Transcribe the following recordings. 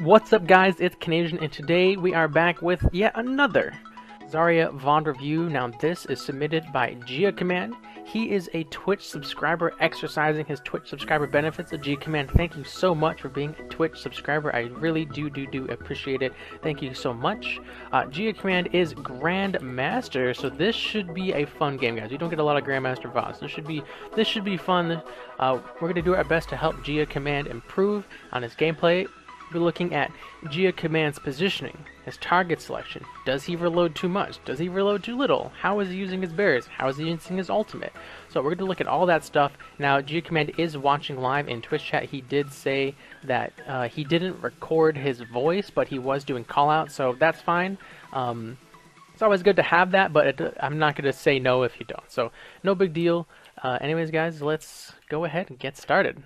What's up, guys? It's Canadian, and today we are back with yet another Zarya Vaughn review. Now, this is submitted by Gia Command. He is a Twitch subscriber exercising his Twitch subscriber benefits. So, Gia Command, thank you so much for being a Twitch subscriber. I really do appreciate it. Thank you so much. Gia Command is Grandmaster, so this should be a fun game, guys. You don't get a lot of Grandmaster VODs. This should be fun. We're gonna do our best to help Gia Command improve on his gameplay. We're looking at Gia Command's positioning, his target selection. Does he reload too much? Does he reload too little? How is he using his barriers? How is he using his ultimate? So we're going to look at all that stuff. Now, Gia Command is watching live in Twitch chat. He did say that he didn't record his voice, but he was doing callouts, so that's fine. It's always good to have that, but I'm not going to say no if you don't. So no big deal. Anyways, guys, let's go ahead and get started.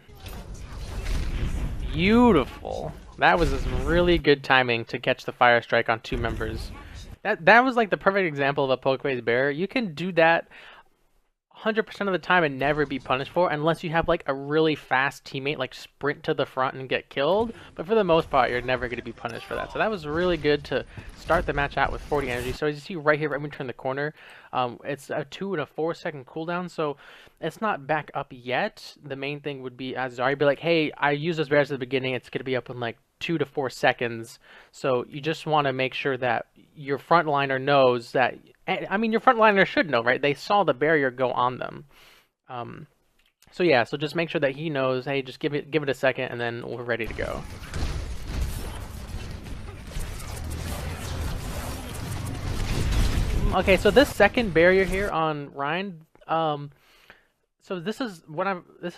Beautiful. That was some really good timing to catch the fire strike on two members. That was like the perfect example of a poke-based barrier. You can do that 100% of the time and never be punished for, unless you have like a really fast teammate like sprint to the front and get killed. But for the most part, you're never going to be punished for that. So that was really good to start the match out with 40 energy. So as you see right here, right when we turn the corner, it's a 2 and a 4 second cooldown. So it's not back up yet. The main thing would be, as Zarya be like, hey, I used those barriers at the beginning. It's going to be up in like 2 to 4 seconds. So you just want to make sure that your frontliner knows that. I mean, your frontliner should know, right? They saw the barrier go on them. So yeah, so just make sure that he knows, hey, just give it a second, and then we're ready to go. Okay, so this second barrier here on Ryan, so this is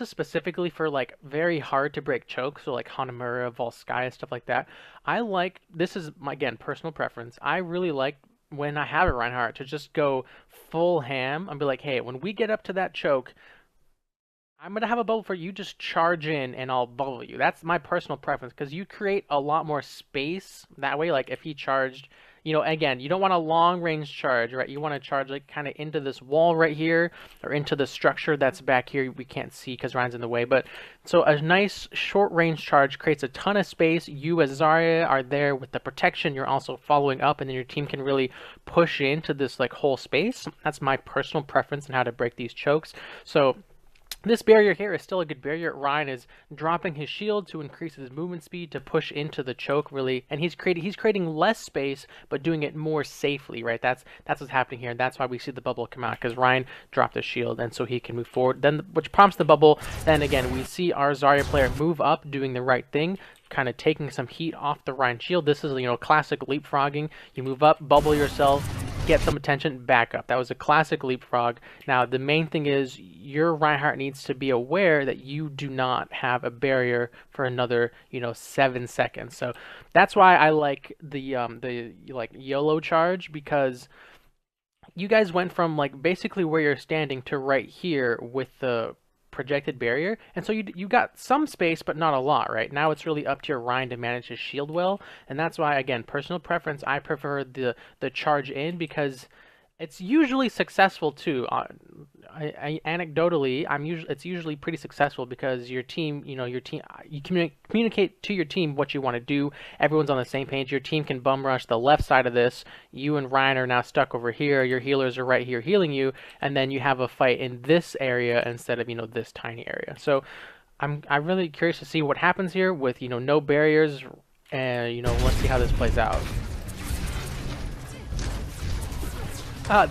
specifically for like very hard to break chokes, so like Hanamura, Volskaya, stuff like that. This is my, again, personal preference. I really like when I have a Reinhardt to just go full ham and be like, hey, when we get up to that choke, I'm going to have a bubble for you, just charge in and I'll bubble you. That's my personal preference, because you create a lot more space that way. Like if he charged, you know, again, you don't want a long range charge, right? You want to charge like kind of into this wall right here, or into the structure that's back here. We can't see because Ryan's in the way, but so a nice short range charge creates a ton of space. You as Zarya are there with the protection. You're also following up, and then your team can really push into this like whole space. That's my personal preference on how to break these chokes. So this barrier here is still a good barrier. Ryan is dropping his shield to increase his movement speed to push into the choke, really, and he's creating less space, but doing it more safely, right? That's what's happening here. That's why we see the bubble come out, because Ryan dropped his shield, and so he can move forward. Then, which prompts the bubble. Then again, we see our Zarya player move up, doing the right thing, kind of taking some heat off the Ryan shield. This is, you know, classic leapfrogging. You move up, bubble yourself, get some attention, back up. That was a classic leapfrog. Now, the main thing is your Reinhardt needs to be aware that you do not have a barrier for another, you know, 7 seconds. So that's why I like the like YOLO charge, because you guys went from like basically where you're standing to right here with the projected barrier, and so you got some space but not a lot. Right now it's really up to your Ryan to manage his shield well, and that's why, again, personal preference, I prefer the charge in, because it's usually successful too. Anecdotally, it's usually pretty successful, because your team, you know, you communicate to your team what you want to do. Everyone's on the same page. Your team can bum rush the left side of this. You and Ryan are now stuck over here. Your healers are right here healing you, and then you have a fight in this area instead of, you know, this tiny area. So I'm really curious to see what happens here with, you know, no barriers, and, you know, let's see how this plays out.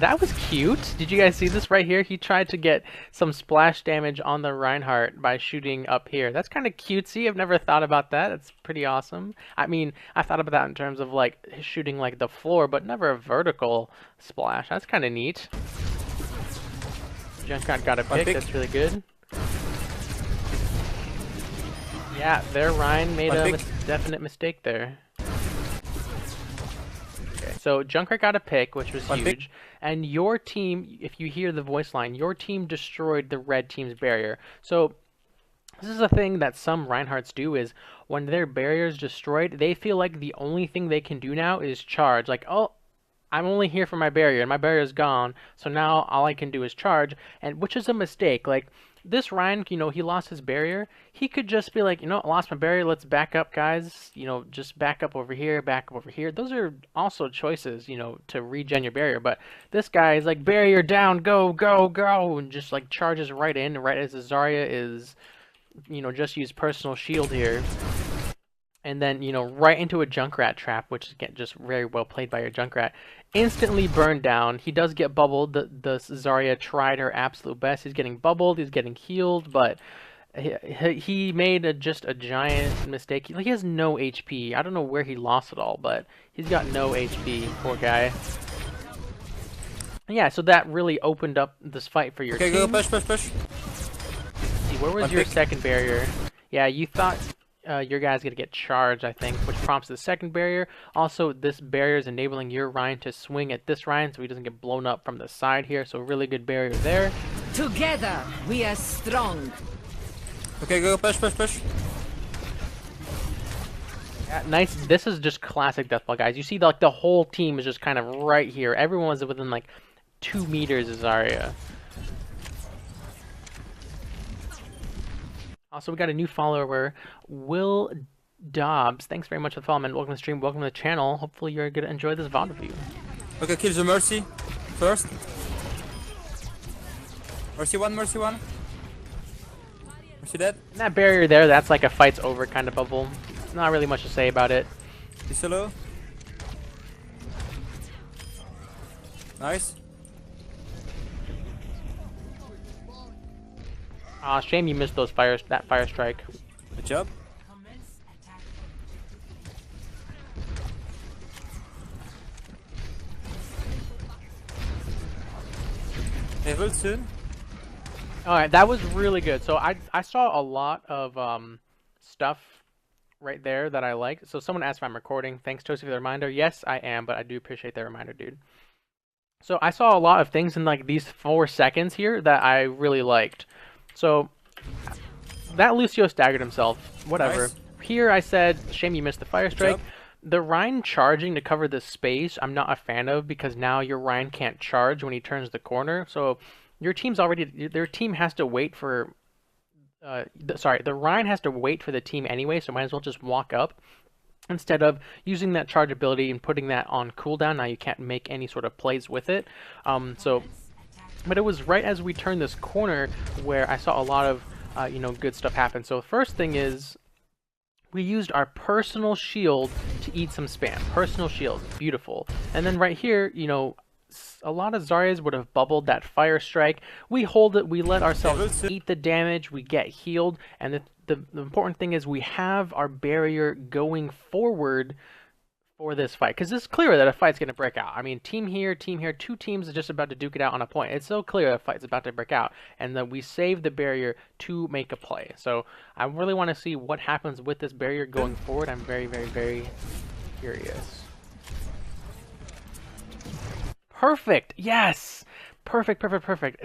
That was cute. Did you guys see this right here? He tried to get some splash damage on the Reinhardt by shooting up here. That's kind of cutesy. I've never thought about that. It's pretty awesome. I mean, I thought about that in terms of like shooting like the floor, but never a vertical splash. That's kind of neat. Junkrat got a pick. That's really good. Yeah, there Ryan made a definite mistake there. So Junkrat got a pick, which was huge, and your team, if you hear the voice line, your team destroyed the red team's barrier. So this is a thing that some Reinhardts do, is when their barrier is destroyed, they feel like the only thing they can do now is charge. Like, oh, I'm only here for my barrier, and my barrier is gone, so now all I can do is charge, and which is a mistake. Like, this Ryan, you know, he lost his barrier. He could just be like, you know, I lost my barrier. Let's back up, guys. You know, just back up over here, back up over here. Those are also choices, you know, to regen your barrier. But this guy is like, barrier down, go, go, go, and just like charges right in, right as Zarya is, you know, just use personal shield here. And then, you know, right into a Junkrat trap, which is again, just very well played by your Junkrat. Instantly burned down. He does get bubbled. The Zarya tried her absolute best. He's getting bubbled. He's getting healed, but he made just a giant mistake. He has no HP. I don't know where he lost it all, but he's got no HP. Poor guy. Yeah, so that really opened up this fight for your team. Okay, go push. See, where was your second barrier? Yeah, you thought your guy's gonna get charged, I think, which prompts the second barrier. Also, this barrier is enabling your Ryan to swing at this Ryan so he doesn't get blown up from the side here, so really good barrier there. Together, we are strong. Okay, go push. Yeah, nice. This is just classic Deathball, guys. You see, like, the whole team is just kind of right here. Everyone was within, like, 2 meters of Zarya. Also, we got a new follower, Will Dobbs. Thanks very much for the follow, man. Welcome to the stream. Welcome to the channel. Hopefully, you're going to enjoy this VOD review. Okay, kill the Mercy first. Mercy one. Mercy dead. And that barrier there, that's like a fight's over kind of bubble. Not really much to say about it. He's solo. Nice. Ah, shame you missed those that fire strike. Good job. They will soon. Alright, that was really good. So I saw a lot of stuff right there that I liked. So someone asked if I'm recording. Thanks, Toasty, for the reminder. Yes, I am, but I do appreciate the reminder, dude. So I saw a lot of things in like these 4 seconds here that I really liked. So that Lucio staggered himself. Whatever. Nice. Here I said, shame you missed the fire strike. The Ryan charging to cover the space, I'm not a fan of because now your Ryan can't charge when he turns the corner. So your team's already, their team has to wait for, the Ryan has to wait for the team anyway, so might as well just walk up. Instead of using that charge ability and putting that on cooldown, now you can't make any sort of plays with it. But it was right as we turned this corner where I saw a lot of, you know, good stuff happen. So the first thing is we used our personal shield to eat some spam. Personal shield, beautiful. And then right here, you know, a lot of Zaryas would have bubbled that fire strike. We hold it, we let ourselves eat the damage, we get healed, and the important thing is we have our barrier going forward for this fight, because it's clear that a fight's going to break out. I mean, team here, 2 teams are just about to duke it out on a point. It's so clear that a fight's about to break out, and that we save the barrier to make a play. So I really want to see what happens with this barrier going forward. I'm very, very, very curious. Perfect! Yes! Perfect.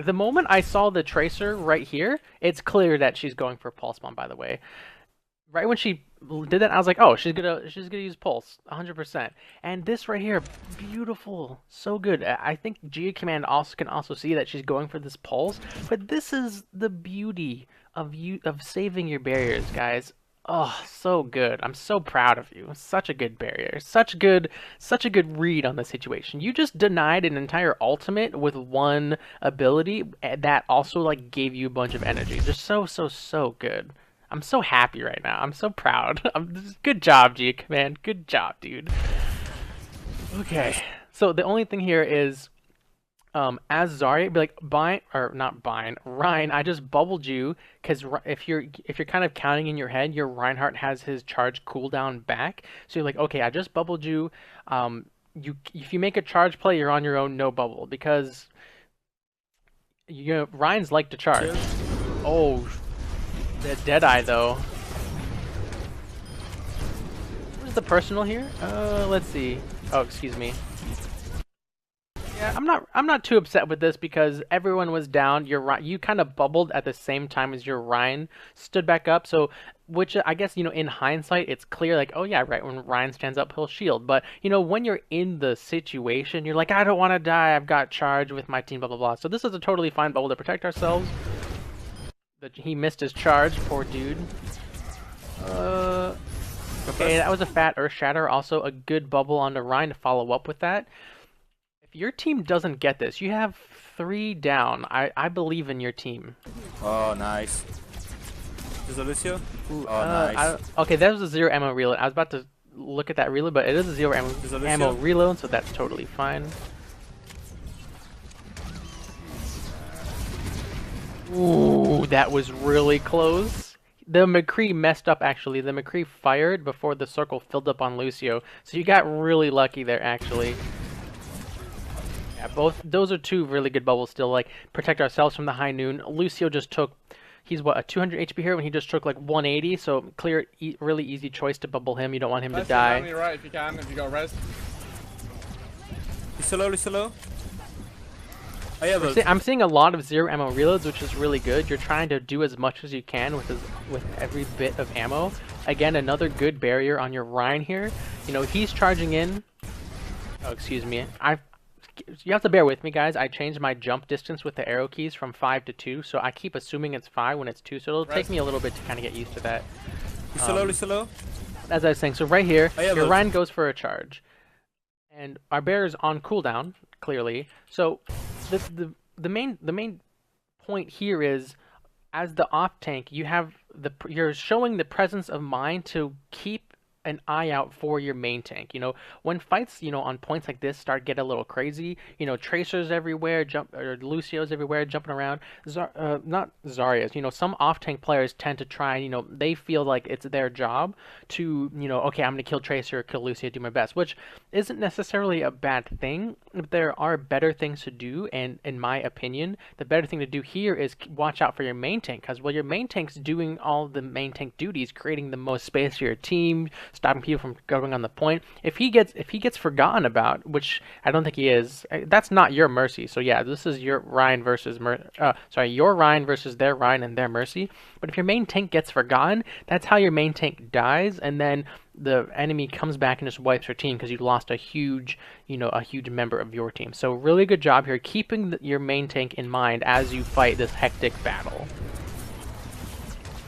The moment I saw the Tracer right here, it's clear that she's going for Pulse Bomb, by the way. Right when she did that, I was like, oh, she's gonna use Pulse, 100%. And this right here, beautiful, so good. I think Gia Command can also see that she's going for this Pulse, but this is the beauty of saving your barriers, guys. Oh, so good. I'm so proud of you. Such a good barrier. Such a good read on the situation. You just denied an entire ultimate with one ability that also like gave you a bunch of energy. Just so good. I'm so happy right now. I'm so proud. Good job, Gia Command. Good job, dude. Okay. So the only thing here is as Zarya, be like, Ryan, I just bubbled you, because if you're kind of counting in your head, your Reinhardt has his charge cooldown back. So you're like, okay, I just bubbled you. If you make a charge play, you're on your own, no bubble, because Ryan's like to charge. Oh, the Deadeye though. Where's the personal here? Let's see. Oh, excuse me. Yeah, I'm not too upset with this because everyone was down. You kind of bubbled at the same time as your Ryan stood back up. So, which I guess, you know, in hindsight, it's clear like, oh yeah, right, when Ryan stands up, he'll shield. But, you know, when you're in the situation, you're like, I don't want to die. I've got charge with my team, blah, blah, blah. So this is a totally fine bubble to protect ourselves. He missed his charge, poor dude. Okay, that was a fat Earth Shatter. Also, a good bubble onto Ryan to follow up with that. If your team doesn't get this, you have 3 down. I believe in your team. Oh, nice. Is it Lucio? Ooh, Oh, nice. Okay, that was a 0 ammo reload. I was about to look at that reload, but it is a 0 ammo reload, so that's totally fine. Ooh, that was really close. The McCree messed up, actually. The McCree fired before the circle filled up on Lucio, so you got really lucky there, actually. Yeah, those are 2 really good bubbles still. Like, protect ourselves from the high noon. Lucio just took... He's what, a 200 HP here when he just took like 180, so clear, really easy choice to bubble him. You don't want him to die. On your right if you can, if you go res. He's so low, he's so low. Oh, yeah, I'm seeing a lot of 0 ammo reloads, which is really good. You're trying to do as much as you can with every bit of ammo. Again, another good barrier on your Rhine here. You know, he's charging in. Oh, excuse me. You have to bear with me, guys. I changed my jump distance with the arrow keys from 5 to 2, so I keep assuming it's 5 when it's 2, so it'll take me a little bit to kind of get used to that. He's so low, he's so low. As I was saying, so right here, Oh, yeah, your Rhine goes for a charge. And our bear is on cooldown, clearly. So the main point here is, as the off tank, you're showing the presence of mind to keep an eye out for your main tank. You know, when fights, you know, on points like this start get a little crazy, you know, tracers everywhere, or Lucio's everywhere jumping around, not Zarya's, you know, some off tank players tend to try, you know, they feel like it's their job to, you know, okay, I'm gonna kill Tracer, kill Lucio, do my best, which isn't necessarily a bad thing. There are better things to do, and in my opinion, the better thing to do here is watch out for your main tank, because while your main tank's doing all the main tank duties, creating the most space for your team, stopping people from going on the point. If he gets forgotten about, which I don't think he is, that's not your Mercy. So yeah, this is your Ryan versus your Ryan versus their Ryan and their Mercy. But if your main tank gets forgotten, that's how your main tank dies, and then the enemy comes back and just wipes your team because you lost a huge member of your team. So really good job here, keeping your main tank in mind as you fight this hectic battle.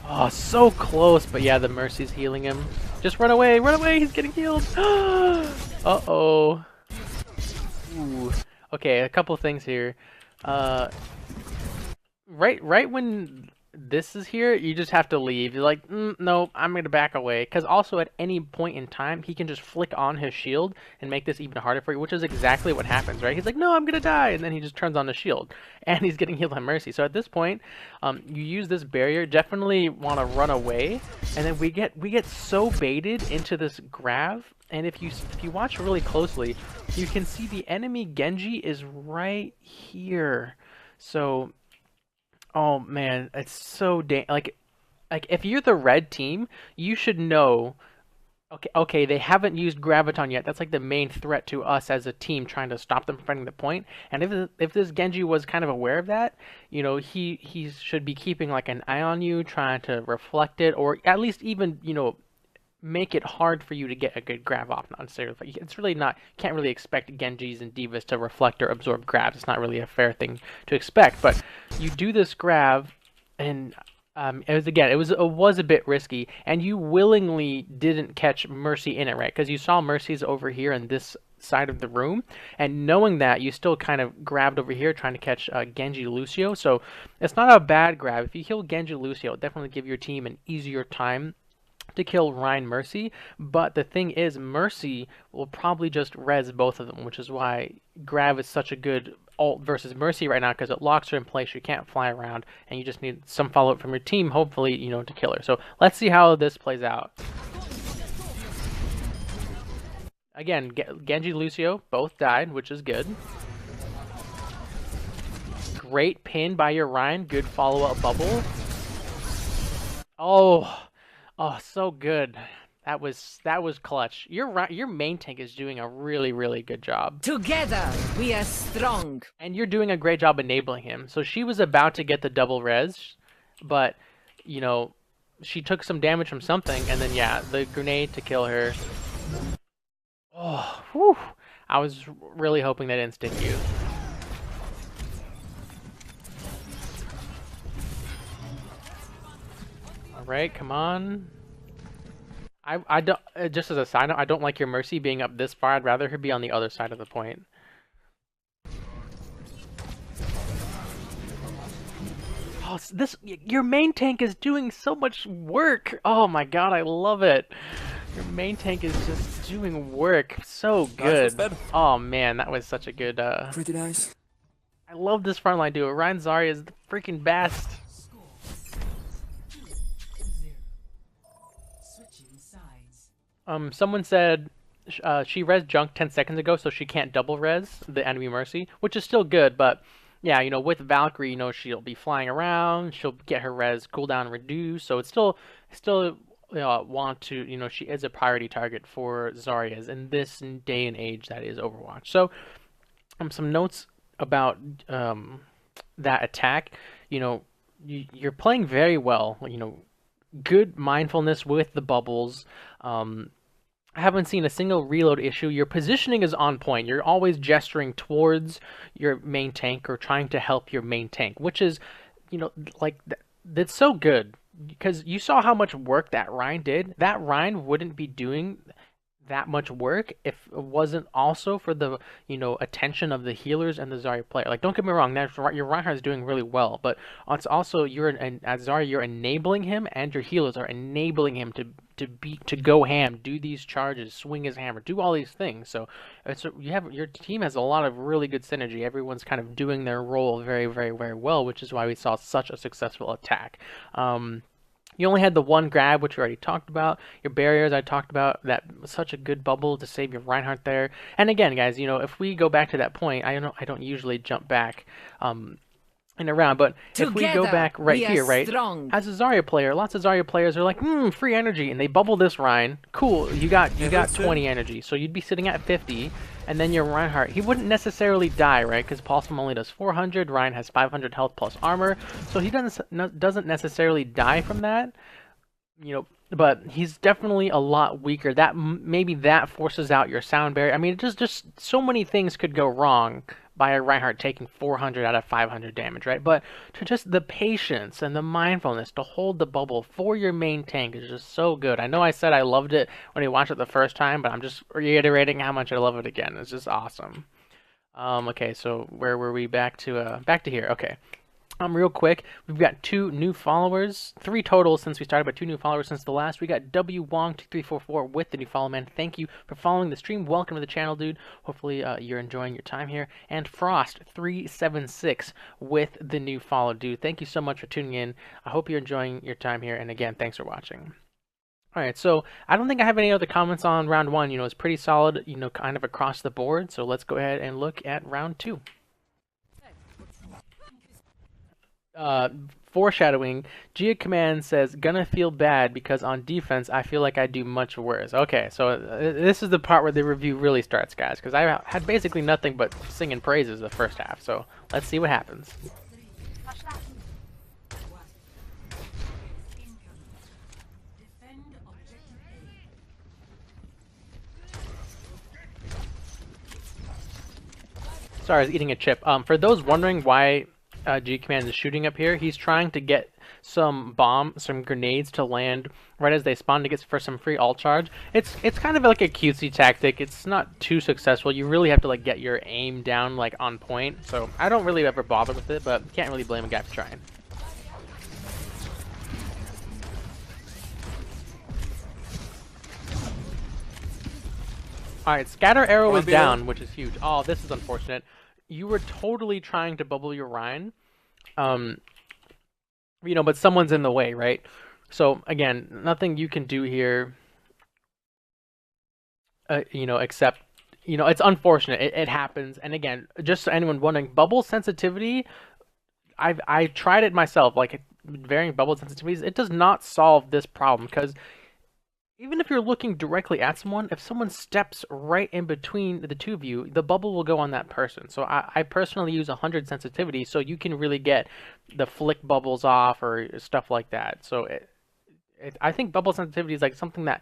Oh, so close, but yeah, the Mercy's healing him. Just run away, he's getting healed. Uh-oh. Ooh. Okay, a couple things here. Right when this is here, you just have to leave. You're like, no, I'm gonna back away. Because also at any point in time, he can just flick on his shield and make this even harder for you, which is exactly what happens, right? He's like, no, I'm gonna die, and then he just turns on the shield, and he's getting healed on Mercy. So at this point, you use this barrier. Definitely want to run away, and then we get so baited into this grab. And if you watch really closely, you can see the enemy Genji is right here. So. Oh man, it's so like if you're the red team, you should know. Okay, they haven't used Graviton yet. That's like the main threat to us as a team, trying to stop them from finding the point. And if this Genji was kind of aware of that, you know, he should be keeping like an eye on you, trying to reflect it, or at least even, you know, make it hard for you to get a good grab off. Not necessarily, it's really not. You can't really expect Genjis and Divas to reflect or absorb grabs. It's not really a fair thing to expect. But you do this grab, and it was a bit risky, and you willingly didn't catch Mercy in it, right? Because you saw Mercy's over here in this side of the room, and knowing that, you still kind of grabbed over here trying to catch Genji Lucio. So it's not a bad grab. If you heal Genji Lucio, it'll definitely give your team an easier time to kill Ryan Mercy. But the thing is, Mercy will probably just res both of them, which is why grab is such a good ult versus Mercy right now, because it locks her in place. You can't fly around, and you just need some follow-up from your team, hopefully, you know, to kill her. So let's see how this plays out. Again, Genji Lucio both died, which is good. Great pin by your Ryan. Good follow-up bubble. Oh, so good. That was clutch. Your main tank is doing a really good job. Together we are strong. And you're doing a great job enabling him. So she was about to get the double res, but you know, she took some damage from something, and then yeah, the grenade to kill her. Oh, whew. I was really hoping that didn't stick you. right, come on. I don't, just as a side note, I don't like your Mercy being up this far. I'd rather her be on the other side of the point. Oh, your main tank is doing so much work. Oh my god, I love it. Your main tank is just doing work so good. Nice, Oh man, that was such a good. pretty nice. I love this frontline duo. Ryan Zarya is the freaking best. Someone said she res Junk 10 seconds ago, so she can't double res the enemy Mercy, which is still good, but yeah, you know, with Valkyrie, you know, she'll be flying around, she'll get her res cooldown reduced, so it's still want to, you know, she is a priority target for Zarya's in this day and age that is Overwatch. So, some notes about that attack. You know, you're playing very well. You know, good mindfulness with the bubbles. I haven't seen a single reload issue. Your positioning is on point. You're always gesturing towards your main tank or trying to help your main tank, which is, you know, like that's so good because you saw how much work that Ryan did. That Ryan wouldn't be doing that much work if it wasn't also for the, you know, attention of the healers and the Zarya player. Like, don't get me wrong, that's your Reinhardt is doing really well, but it's also as Zarya, you're enabling him, and your healers are enabling him to go ham, do these charges, swing his hammer, do all these things. So your team has a lot of really good synergy. Everyone's kind of doing their role very, very, very well, which is why we saw such a successful attack. You only had the one grab, which we already talked about. Your barriers, I talked about. That was such a good bubble to save your Reinhardt there. And again, guys, you know, if we go back to that point, I don't usually jump back in a round, but if we go back right here, right, as a Zarya player, lots of Zarya players are like, free energy, and they bubble this Rein. Cool, you got 20 energy, so you'd be sitting at 50. And then your Reinhardt, he wouldn't necessarily die, right? Because Pulsum only does 400, Ryan has 500 health plus armor, so he doesn't necessarily die from that, you know. But he's definitely a lot weaker. That maybe that forces out your sound barrier. I mean, just so many things could go wrong by a Reinhardt taking 400 out of 500 damage, right? But to just the patience and the mindfulness to hold the bubble for your main tank is just so good. I know I said I loved it when I watched it the first time, but I'm just reiterating how much I love it again. It's just awesome. Okay, so where were we? Back to here. Okay. Real quick, we've got 2 new followers, 3 total since we started, but 2 new followers since the last. We got W Wong 2344 with the new follow, man. Thank you for following the stream. Welcome to the channel, dude. Hopefully you're enjoying your time here. And Frost 376 with the new follow, dude. Thank you so much for tuning in. I hope you're enjoying your time here. And again, thanks for watching. All right, so I don't think I have any other comments on round 1. You know, it's pretty solid, you know, kind of across the board. So let's go ahead and look at round 2. Foreshadowing, Gia Command says, gonna feel bad because on defense I feel like I do much worse. Okay, so this is the part where the review really starts, guys, because I had basically nothing but singing praises the first half, so let's see what happens. Sorry, I was eating a chip. For those wondering why G Command is shooting up here, he's trying to get some grenades to land right as they spawn to get for some free ult charge. It's kind of like a cutesy tactic. It's not too successful. You really have to like get your aim down like on point. So I don't really ever bother with it, but can't really blame a guy for trying. Alright, Scatter Arrow is down, which is huge. Oh, this is unfortunate. You were totally trying to bubble your Rhine. You know, but someone's in the way, right? So, again, nothing you can do here, you know, except, you know, it's unfortunate. It happens. And again, just so anyone wondering, bubble sensitivity, I tried it myself, like varying bubble sensitivities. It does not solve this problem because even if you're looking directly at someone, if someone steps right in between the two of you, the bubble will go on that person. So I personally use 100 sensitivity so you can really get the flick bubbles off or stuff like that. So I think bubble sensitivity is like something that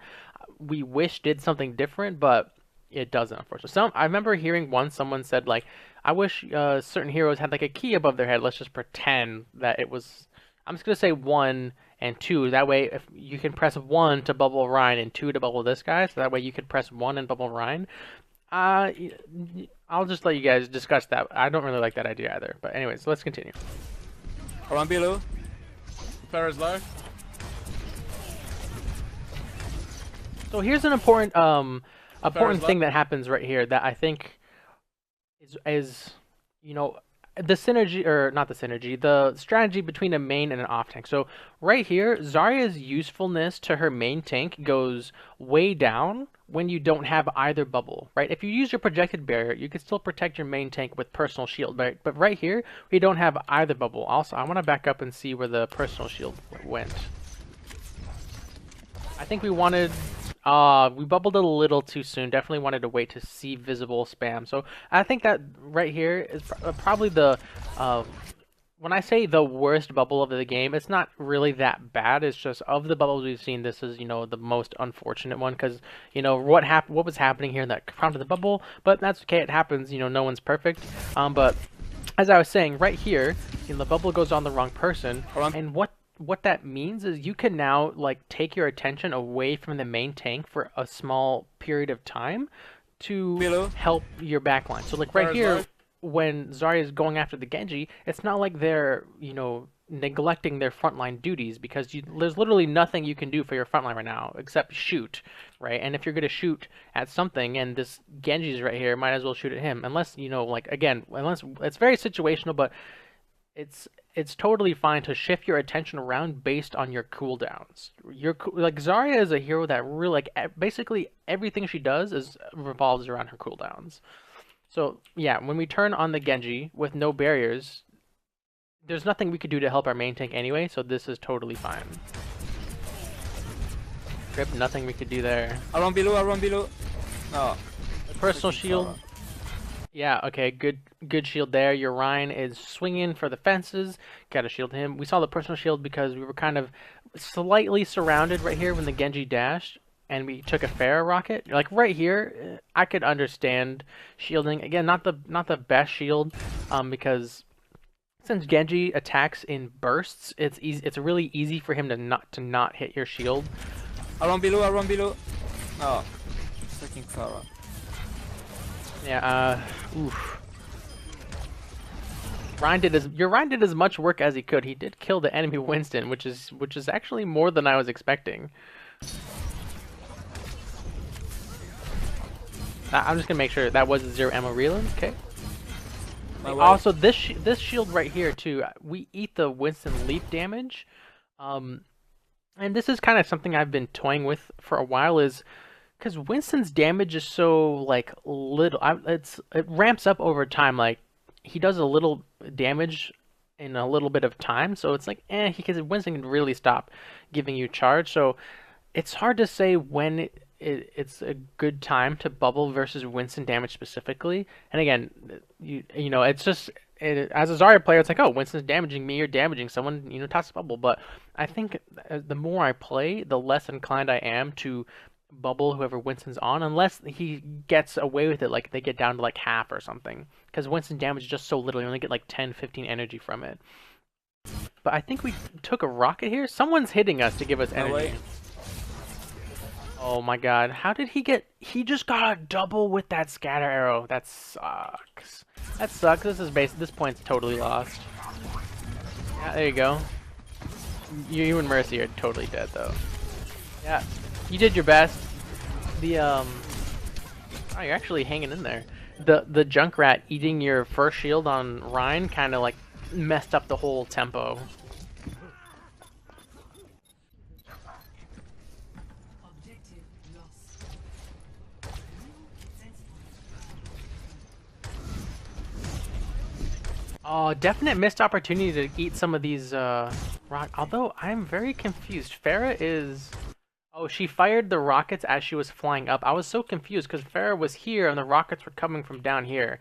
we wish did something different, but it doesn't, unfortunately. I remember hearing once someone said, like, I wish certain heroes had like a key above their head. Let's just pretend that it was, I'm just going to say 1 and 2. That way, if you can press 1 to bubble Ryan and 2 to bubble this guy, so that way you can press 1 and bubble Ryan. I'll just let you guys discuss that. I don't really like that idea either. But anyways, let's continue. Around below. Pharah's low. So here's an important thing that happens right here that I think is you know, the synergy, or not the synergy, the strategy between a main and an off tank. So right here, Zarya's usefulness to her main tank goes way down when you don't have either bubble, right? If you use your projected barrier, you can still protect your main tank with personal shield, right? But right here, we don't have either bubble. Also, I want to back up and see where the personal shield went. I think we wanted... we bubbled a little too soon. Definitely wanted to wait to see visible spam. So I think that right here is probably the... when I say the worst bubble of the game, it's not really that bad. It's just, of the bubbles we've seen, this is, you know, the most unfortunate one. Because, you know, what was happening here that prompted the bubble. But that's okay. It happens. You know, no one's perfect. But as I was saying, right here, you know, the bubble goes on the wrong person. And what that means is you can now like take your attention away from the main tank for a small period of time to help your backline. So like right here, when Zarya is going after the Genji, it's not like they're, you know, neglecting their frontline duties, because there's literally nothing you can do for your frontline right now except shoot, right? And if you're gonna shoot at something and this Genji's right here, might as well shoot at him, unless, you know, like again, unless it's very situational, but it's totally fine to shift your attention around based on your cooldowns. Like Zarya is a hero that really, like, basically everything she does revolves around her cooldowns. So yeah, when we turn on the Genji with no barriers, there's nothing we could do to help our main tank anyway, so this is totally fine. Grip, nothing we could do there. Around below. Oh. Personal shield. Yeah, okay, good shield there. Your Ryan is swinging for the fences. Gotta shield him. We saw the personal shield because we were kind of slightly surrounded right here when the Genji dashed, and we took a Pharah rocket. Like right here, I could understand shielding. Again, not the best shield, because since Genji attacks in bursts, it's easy. It's really easy for him to not hit your shield. Around below. Oh, freaking Pharah. Yeah, oof. Your Ryan did as much work as he could. He did kill the enemy Winston, which is actually more than I was expecting. I'm just gonna make sure that was a 0 ammo reload. Okay. Also, this shield right here too. We eat the Winston leap damage, and this is kind of something I've been toying with for a while. Is because Winston's damage is so like little, it ramps up over time. Like he does a little damage in a little bit of time, so it's like because Winston can really stop giving you charge. So it's hard to say when it's a good time to bubble versus Winston damage specifically. And again, you know, it's just as a Zarya player, it's like, oh, Winston's damaging me, you're damaging someone, you know, toss a bubble. But I think the more I play, the less inclined I am to bubble whoever Winston's on, unless he gets away with it, like they get down to like half or something, because Winston damage is just so little. You only get like 10-15 energy from it. But I think we took a rocket here. Someone's hitting us to give us energy. Oh my god, how did he just got a double with that scatter arrow. That sucks. This point's totally lost. Yeah, there you go. You and Mercy are totally dead though. Yeah, you did your best. Oh, you're actually hanging in there. The Junkrat eating your first shield on Ryan kind of like messed up the whole tempo. Oh, definite missed opportunity to eat some of these rock. Although I'm very confused. Pharah is... Oh, she fired the rockets as she was flying up. I was so confused because Pharah was here and the rockets were coming from down here.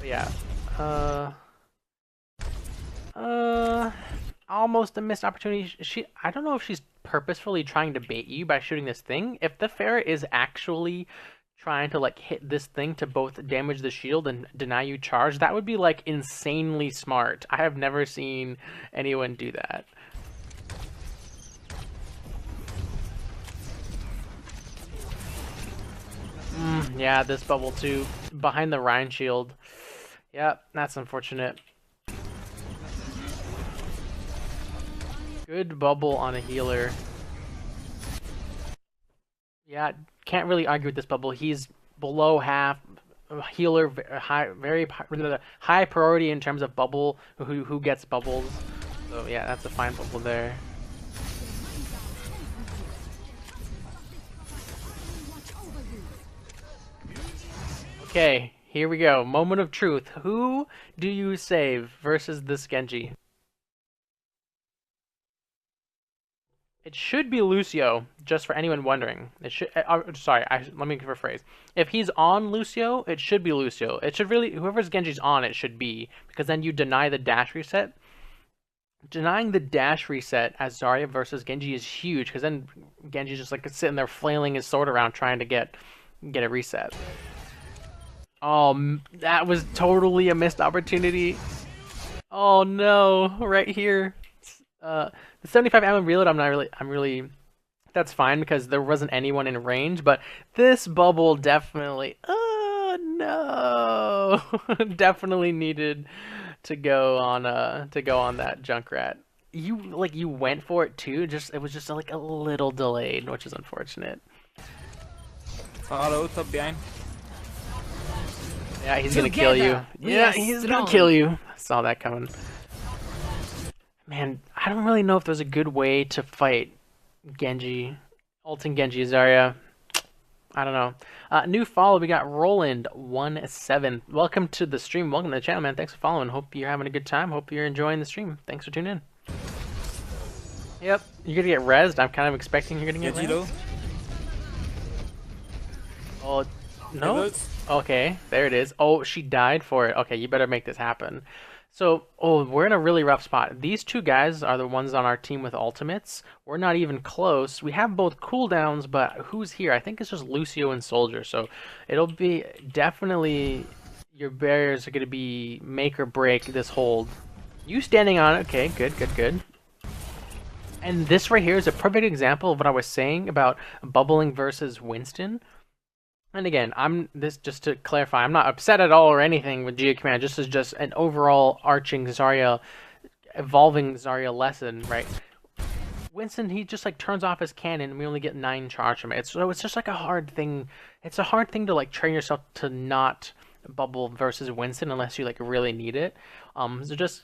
But yeah. Almost a missed opportunity. I don't know if she's purposefully trying to bait you by shooting this thing. If the Pharah is actually trying to like hit this thing to both damage the shield and deny you charge, that would be like insanely smart. I have never seen anyone do that. Yeah, this bubble too. Behind the Rhine shield. Yep, that's unfortunate. Good bubble on a healer. Yeah, can't really argue with this bubble. He's below half healer, very high priority in terms of bubble. Who gets bubbles? So yeah, that's a fine bubble there. Okay, here we go. Moment of truth. Who do you save versus this Genji? It should be Lucio, just for anyone wondering. It should. Sorry, let me rephrase. If he's on Lucio, it should be Lucio. It should really, whoever's Genji's on, it should be, because then you deny the dash reset. Denying the dash reset as Zarya versus Genji is huge, because then Genji's just like sitting there flailing his sword around trying to get a reset. Oh, that was totally a missed opportunity. Oh no, right here. The 75 ammo reload, I'm really, that's fine because there wasn't anyone in range, but this bubble definitely, oh no, definitely needed to go on that Junkrat. You went for it too, it was just like a little delayed, which is unfortunate. Hello, top behind. Yeah, he's gonna kill you. Yeah, he's gonna kill you. I saw that coming. Man, I don't really know if there's a good way to fight Genji, ulting Genji Zarya. I don't know. New follow, we got Roland17. Welcome to the stream. Welcome to the channel, man. Thanks for following. Hope you're having a good time. Hope you're enjoying the stream. Thanks for tuning in. Yep, you're gonna get rezzed. I'm kind of expecting you're gonna get rezzed. Oh, no? Okay, there it is. Oh, she died for it. Okay, you better make this happen. So, we're in a really rough spot. These two guys are the ones on our team with ultimates. We're not even close. We have both cooldowns, but who's here? I think it's just Lucio and Soldier. So, it'll be definitely your barriers are going to be make or break this hold. You standing on it. Okay, good, good, good. And this right here is a perfect example of what I was saying about bubbling versus Winston. And again, just to clarify, I'm not upset at all or anything with Gia Command. This is just an overall arching Zarya, evolving Zarya lesson, right? Winston, he just like turns off his cannon and we only get 9 charge from it. So it's just like a hard thing. It's a hard thing to like train yourself to not bubble versus Winston unless you like really need it. So just,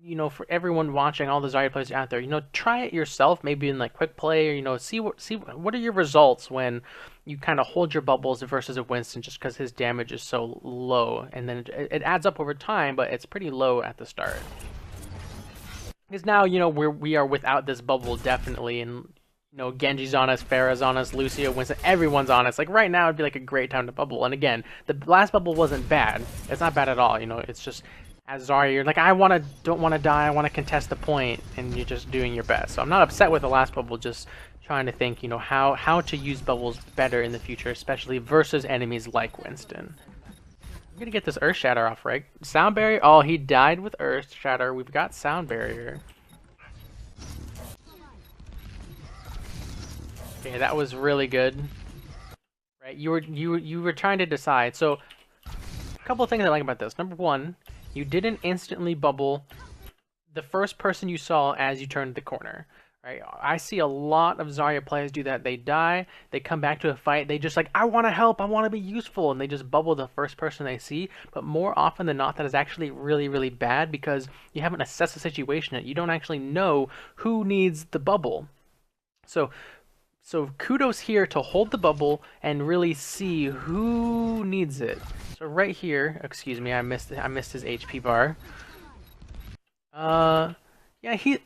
you know, for everyone watching, all the Zarya players out there, you know, try it yourself, maybe in like quick play, or you know, see what are your results when you kind of hold your bubbles versus a Winston, just because his damage is so low, and then it adds up over time, but it's pretty low at the start. Because now, you know, we are without this bubble definitely, and you know, Genji's on us, Pharah's on us, Lucio, Winston, everyone's on us. Like right now, it'd be like a great time to bubble. And again, the last bubble wasn't bad. It's not bad at all. You know, it's just as Zarya, you're like, don't want to die, I want to contest the point, and you're just doing your best. So I'm not upset with the last bubble, just trying to think, you know, how to use bubbles better in the future, especially versus enemies like Winston. I'm gonna get this Earth Shatter off, right? Sound Barrier, oh, he died with Earth Shatter. We've got Sound Barrier. Okay, that was really good. Right, you were trying to decide. So, a couple of things I like about this. Number one, you didn't instantly bubble the first person you saw as you turned the corner, right? I see a lot of Zarya players do that. They die, they come back to a fight, they just like, I want to help, I want to be useful, and they just bubble the first person they see. But more often than not, that is actually really, really bad because you haven't assessed the situation yet. You don't actually know who needs the bubble. So kudos here to hold the bubble and really see who needs it. So right here, excuse me, I missed his HP bar. Yeah,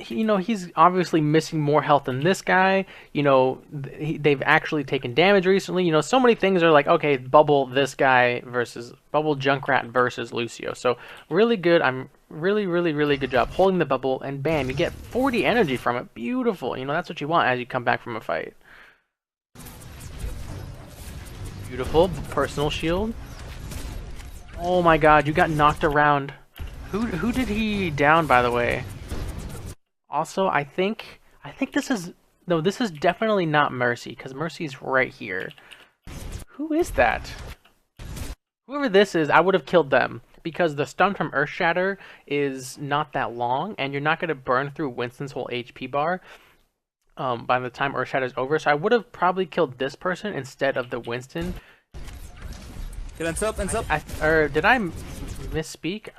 you know, he's obviously missing more health than this guy. You know, they've actually taken damage recently. You know, so many things are like, okay, bubble this guy versus bubble Junkrat versus Lucio. So really good. I'm really, really, really good job holding the bubble, and bam, you get 40 energy from it. Beautiful. You know, that's what you want as you come back from a fight. Beautiful. Personal shield. Oh my god, you got knocked around. Who did he down, by the way? Also, I think this is... No, this is definitely not Mercy, because Mercy's right here. Who is that? Whoever this is, I would have killed them because the stun from Earthshatter is not that long, and you're not going to burn through Winston's whole HP bar by the time Earthshatter is over. So I would have probably killed this person instead of the Winston. Ends up. Or did I misspeak?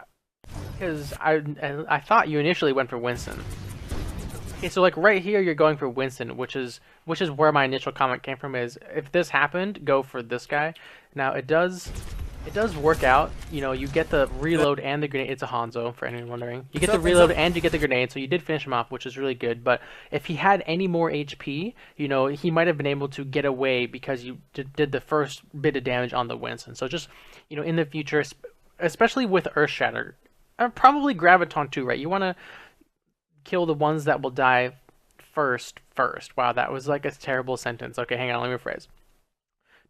Because I thought you initially went for Winston. Okay, so like right here, you're going for Winston, which is where my initial comment came from. Is if this happened, go for this guy. Now it does work out. You know, you get the reload and the grenade. It's a Hanzo, for anyone wondering. You get the reload and you get the grenade, so you did finish him off, which is really good. But if he had any more HP, you know, he might have been able to get away because you did the first bit of damage on the Winston. So just, you know, in the future, especially with Earthshatter, probably Graviton too, right? You want to kill the ones that will die first. Wow, that was like a terrible sentence. Okay, hang on, let me rephrase.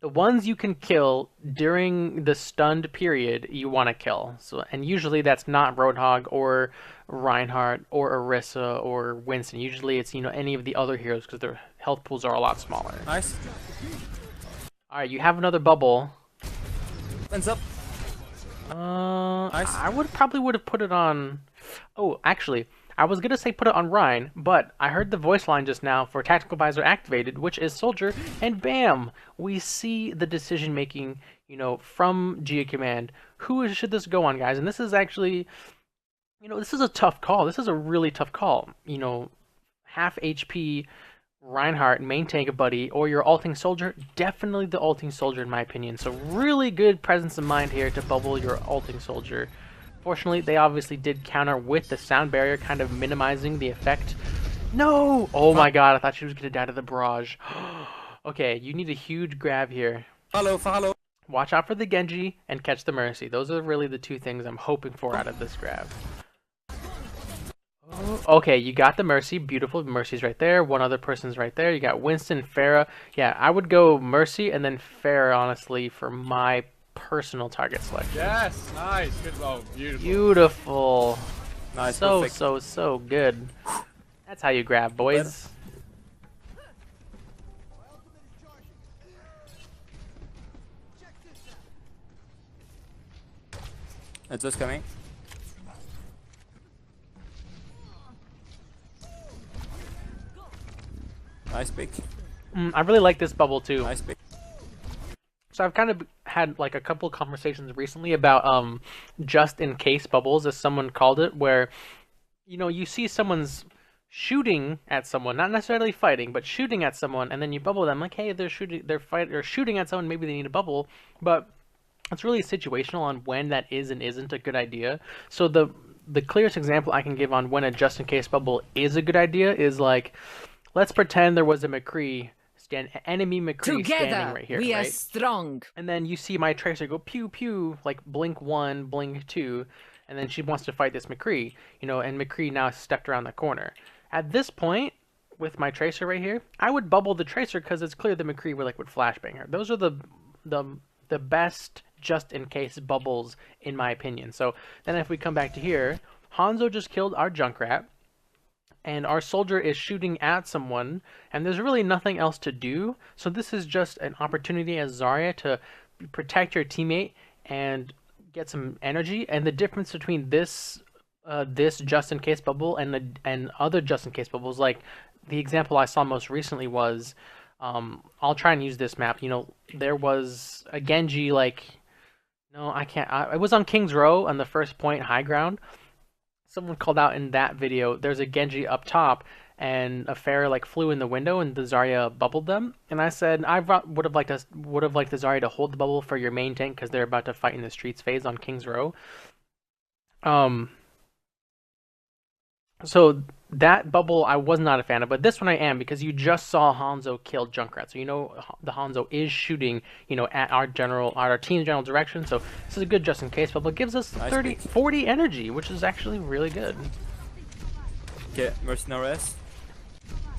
The ones you can kill during the stunned period, you want to kill. So, and usually that's not Roadhog or Reinhardt or Orisa or Winston. Usually it's, you know, any of the other heroes because their health pools are a lot smaller. Nice. All right, you have another bubble. Ends up. Nice. I probably would have put it on. Oh, actually, I was gonna say put it on Ryan, but I heard the voice line just now for Tactical Visor activated, which is Soldier, and bam, we see the decision making, you know, from Gia Command. Who should this go on, guys? And this is actually, you know, this is a tough call. This is a really tough call. You know, half HP Reinhardt, main tank buddy, or your ulting Soldier. Definitely the ulting Soldier in my opinion. So really good presence of mind here to bubble your ulting Soldier. Fortunately, they obviously did counter with the sound barrier, kind of minimizing the effect. No! Oh my god, I thought she was going to die to the barrage. Okay, you need a huge grab here. Follow. Watch out for the Genji and catch the Mercy. Those are really the two things I'm hoping for out of this grab. Oh, okay, you got the Mercy. Beautiful. Mercy's right there. One other person's right there. You got Winston, Pharah. Yeah, I would go Mercy and then Pharah, honestly, for my personal target selection. Yes, nice. Good. Oh, beautiful. Beautiful. Nice. So, Perfect. so good. That's how you grab, boys. It's just coming. Nice pick. I really like this bubble too. Nice pick. So I've kind of had like a couple conversations recently about just in case bubbles, as someone called it, where, you know, you see someone's shooting at someone, not necessarily fighting, but shooting at someone, and then you bubble them like, hey, they're shooting at someone, maybe they need a bubble, but it's really situational on when that is and isn't a good idea. So the clearest example I can give on when a just in case bubble is a good idea is like, let's pretend there was a McCree enemy McCree standing right here, we are right? strong. And then you see my Tracer go pew pew, like blink 1, blink 2, and then she wants to fight this McCree, you know, and McCree now stepped around the corner. At this point, with my Tracer right here, I would bubble the Tracer because it's clear the McCree would flashbang her. Those are the best just in case bubbles in my opinion. So then if we come back to here, Hanzo just killed our Junkrat, and our Soldier is shooting at someone, and there's really nothing else to do. So this is just an opportunity as Zarya to protect your teammate and get some energy. And the difference between this this just in case bubble and other just in case bubbles, like the example I saw most recently was, I'll try and use this map. You know, there was a Genji, like, no, I can't. It was on King's Row on the first point high ground. Someone called out in that video, there's a Genji up top, and a Pharah like flew in the window, and the Zarya bubbled them. And I said I would have liked the Zarya to hold the bubble for your main tank because they're about to fight in the streets phase on King's Row. So that bubble I was not a fan of, but this one I am, because you just saw Hanzo kill Junkrat, so you know the Hanzo is shooting, you know, at our team's general direction. So this is a good just in case bubble. It gives us Nice 30, 40 energy, which is actually really good. Okay, Mercenary S.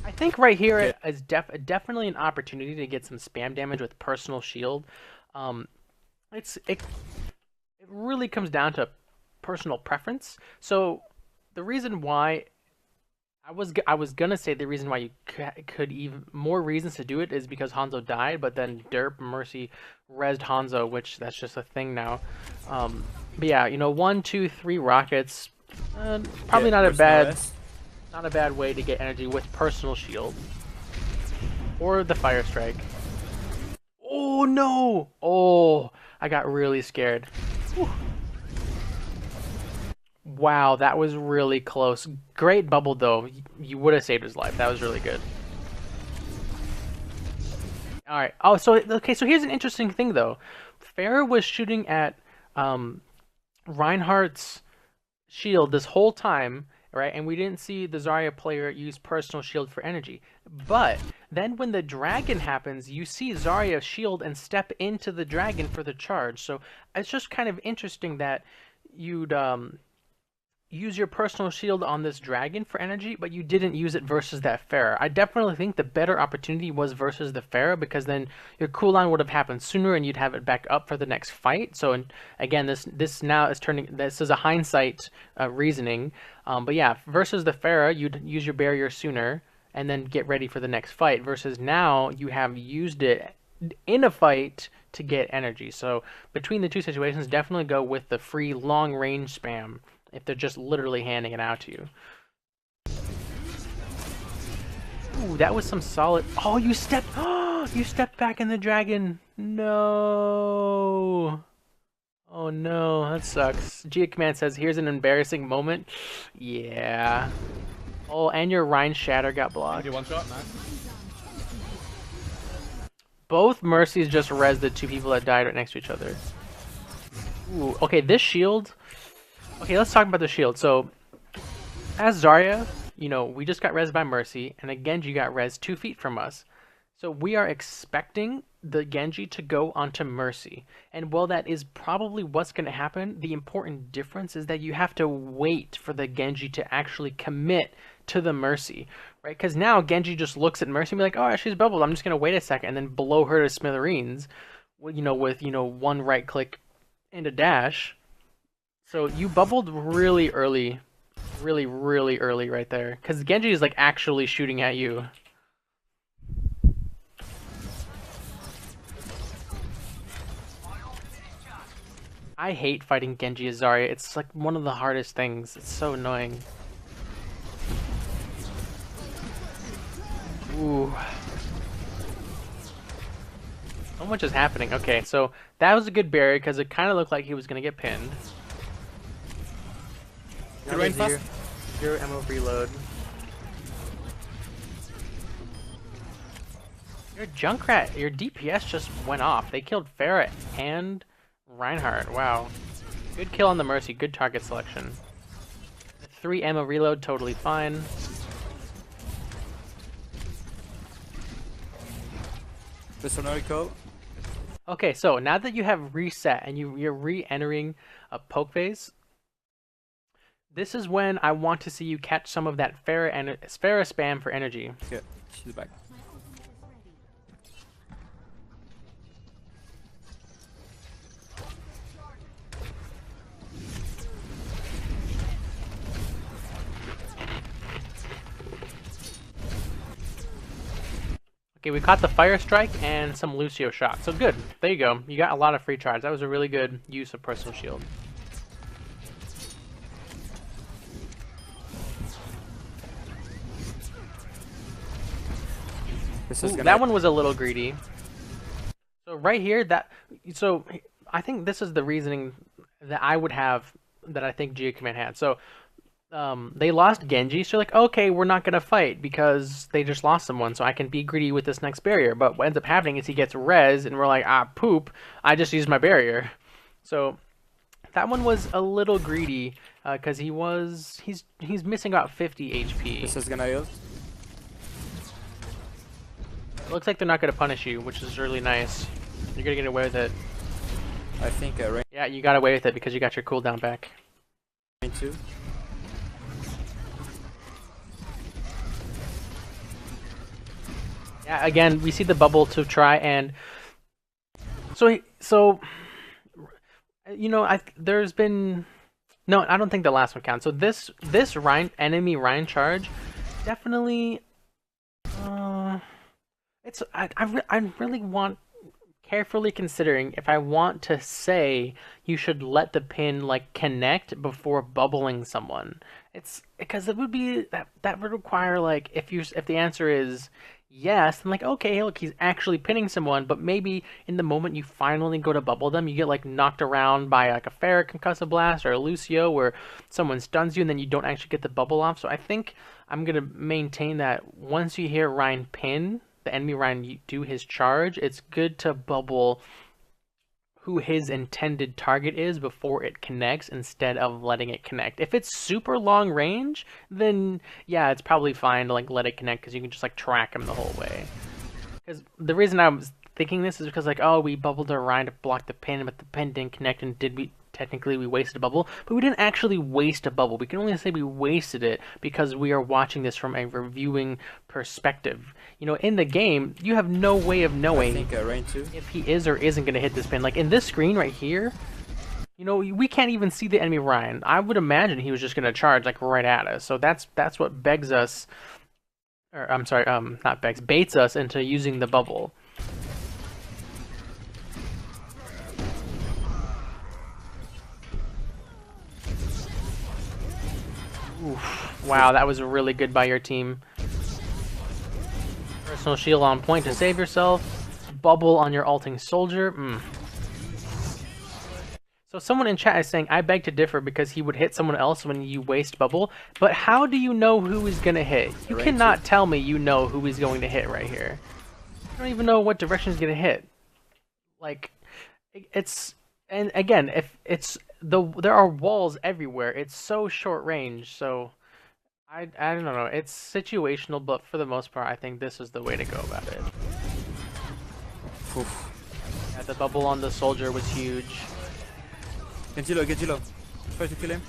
I think right here is definitely an opportunity to get some spam damage with personal shield. It really comes down to personal preference. So the reason why I was gonna say the reason why you could even more reasons to do it is because Hanzo died, but then Derp Mercy rezzed Hanzo, which that's just a thing now. But yeah, you know, 1, 2, 3 rockets, probably Yeah, not a personal bad S. not a bad way to get energy with personal shield or the fire strike. Oh no! Oh, I got really scared. Whew. Wow, that was really close. Great bubble though. You would have saved his life. That was really good. All right. Oh, so okay. So here's an interesting thing though. Pharah was shooting at um, Reinhardt's shield this whole time, right? And we didn't see the Zarya player use personal shield for energy. But then when the dragon happens, you see Zarya shield and step into the dragon for the charge. So it's just kind of interesting that you'd use your personal shield on this dragon for energy, but you didn't use it versus that Pharah. I definitely think the better opportunity was versus the Pharah, because then your cooldown would have happened sooner and you'd have it back up for the next fight. So again, this now is turning. This is a hindsight reasoning, but yeah, versus the Pharah, you'd use your barrier sooner and then get ready for the next fight. Versus now, you have used it in a fight to get energy. So between the two situations, definitely go with the free long range spam if they're just literally handing it out to you. Ooh, that was some solid. Oh, you stepped. Oh, you stepped back in the dragon. No. Oh no, that sucks. Gia Command says, "Here's an embarrassing moment." Yeah. Oh, and your Rhine Shatter got blocked. Do one shot, nice. Both Mercies just rezzed the two people that died right next to each other. Ooh, okay, this shield. Okay, let's talk about the shield. So, as Zarya, you know, we just got rezzed by Mercy, and a Genji got rezzed 2 feet from us. So we are expecting the Genji to go onto Mercy. And while that is probably what's going to happen, the important difference is that you have to wait for the Genji to actually commit to the Mercy, right? Because now Genji just looks at Mercy and be like, oh, she's bubbled. I'm just going to wait a second and then blow her to smithereens, you know, with, you know, one right click and a dash. So you bubbled really early, really early right there, because Genji is like actually shooting at you. I hate fighting Genji as Zarya. It's like one of the hardest things. It's so annoying. Ooh. So much is happening. Okay, so that was a good barrier because it kind of looked like he was gonna get pinned. Zero ammo reload. Your Junkrat, your DPS just went off. They killed Pharah and Reinhardt. Wow. Good kill on the Mercy. Good target selection. 3 ammo reload, totally fine. Missionary call. Okay, so now that you have reset and you're re-entering a poke phase, this is when I want to see you catch some of that Pharah spam for energy. Okay, she's back. Okay, we caught the Fire Strike and some Lucio shot. So good. There you go. You got a lot of free charge. That was a really good use of personal shield. Ooh, that one was a little greedy. So right here, so I think this is the reasoning that I would have, that I think Gia Command had. So they lost Genji, so like, okay, we're not gonna fight because they just lost someone, so I can be greedy with this next barrier. But what ends up happening is he gets res, and we're like, ah, poop, I just used my barrier. So that one was a little greedy because he's missing about 50 HP. This is gonna ult. It looks like they're not gonna punish you, which is really nice. You're gonna get away with it. I think Yeah, you got away with it because you got your cooldown back. Rain 2. Yeah, again, we see the bubble to try and so you know, there's been no, I don't think the last one counts. So this enemy Rhine charge definitely. I really want carefully considering if I want to say you should let the pin like connect before bubbling someone. It's because it would be that would require like if the answer is yes, then like okay, look, he's actually pinning someone, but maybe in the moment you finally go to bubble them, you get like knocked around by like a Pharah concussive blast or a Lucio where someone stuns you and then you don't actually get the bubble off. So I think I'm gonna maintain that once you hear Ryan pin the enemy Ryan do his charge, it's good to bubble who his intended target is before it connects instead of letting it connect. If it's super long range, then yeah, it's probably fine to like let it connect because you can just like track him the whole way. Because the reason I was thinking this is because like, oh, we bubbled our Ryan to block the pin, but the pin didn't connect, and did we technically we wasted a bubble? But we didn't actually waste a bubble. We can only say we wasted it because we are watching this from a reviewing perspective. You know, in the game, you have no way of I knowing think Rain too. if he is or isn't going to hit this pin. Like in this screen right here, you know, we can't even see the enemy Ryan. I would imagine he was just going to charge like right at us. So that's what begs us, or I'm sorry, not begs, baits us into using the bubble. Oof. Wow, that was really good by your team. Personal shield on point to save yourself. Bubble on your ulting soldier. So someone in chat is saying, I beg to differ because he would hit someone else when you waste bubble. But how do you know who he's going to hit? You cannot tell me you know who he's going to hit right here. You don't even know what direction he's going to hit. Like, it's... And again, if it's... there are walls everywhere. It's so short range, so... I don't know. It's situational, but for the most part, I think this is the way to go about it. Oof. Yeah, the bubble on the soldier was huge. Get low. Try to kill him.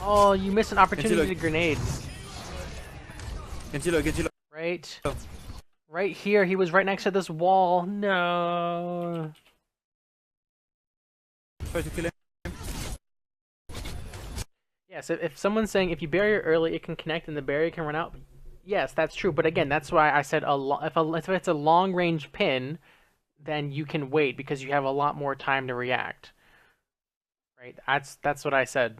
Oh, you missed an opportunity to grenade. Get low. Right. Right here, he was right next to this wall. No. Try to kill him. Yes, if someone's saying if you barrier early, it can connect and the barrier can run out. Yes, that's true. But again, that's why I said if it's a long range pin, then you can wait because you have a lot more time to react. Right? That's what I said.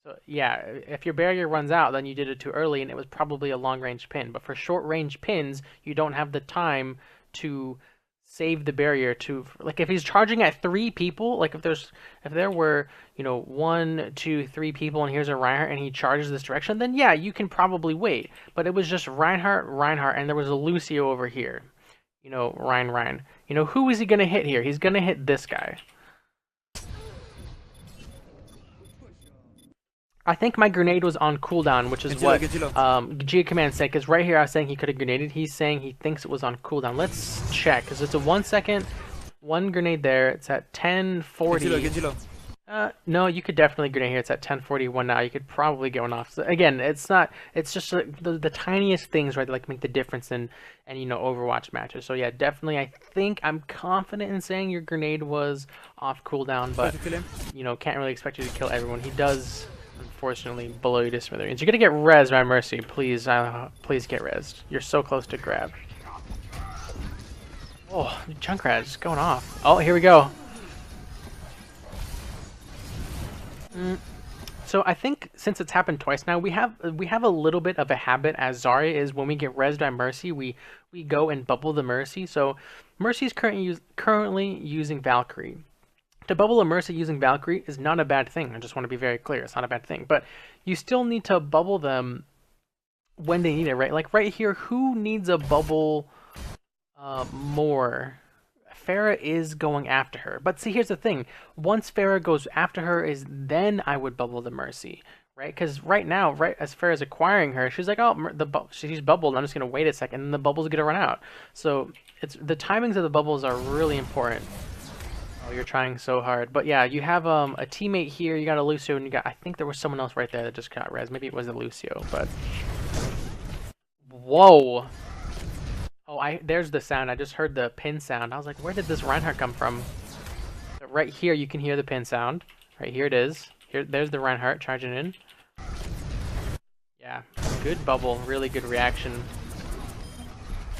So yeah, if your barrier runs out, then you did it too early, and it was probably a long range pin. But for short range pins, you don't have the time to save the barrier to, like, if he's charging at 3 people, like if there were, you know, 1, 2, 3 people and here's a Reinhardt and he charges this direction, then yeah, you can probably wait. But it was just Reinhardt, and there was a Lucio over here. You know, Ryan. You know, who is he gonna hit here? He's gonna hit this guy. I think my grenade was on cooldown, which is what Gia Command said, because right here I was saying he could have grenaded. He's saying he thinks it was on cooldown. Let's check, because it's a 1 second, 1 grenade there. It's at 1040. No, you could definitely grenade here. It's at 1041 now. You could probably get one off. So again, it's just the tiniest things, right, that like make the difference in you know, Overwatch matches. So yeah, definitely, I'm confident in saying your grenade was off cooldown, but you know, can't really expect you to kill everyone. He does, unfortunately, blow you to smithereens. You're gonna get rezzed by Mercy. Please, please get rezzed. You're so close to grab. Oh, Junkrat is going off. Oh, here we go. So I think since it's happened twice now, we have a little bit of a habit as Zarya is when we get rezzed by Mercy, we go and bubble the Mercy. So Mercy is currently using Valkyrie. To bubble a Mercy using Valkyrie is not a bad thing. I just want to be very clear. It's not a bad thing. But you still need to bubble them when they need it, right? Like right here, who needs a bubble more? Pharah is going after her. But see, here's the thing. Once Pharah goes after her, then I would bubble the Mercy, right? Because right now, right as Pharah's acquiring her, she's like, oh, she's bubbled. I'm just going to wait a second, and the bubble's going to run out. So the timings of the bubbles are really important. Oh, you're trying so hard. But yeah, you have a teammate here. You got a Lucio, and I think there was someone else right there that just got res. Maybe it was a Lucio, but... Whoa! Oh, there's the sound. I just heard the pin sound. I was like, where did this Reinhardt come from? But right here, you can hear the pin sound. Right here it is. There's the Reinhardt charging in. Yeah. good bubble, really good reaction.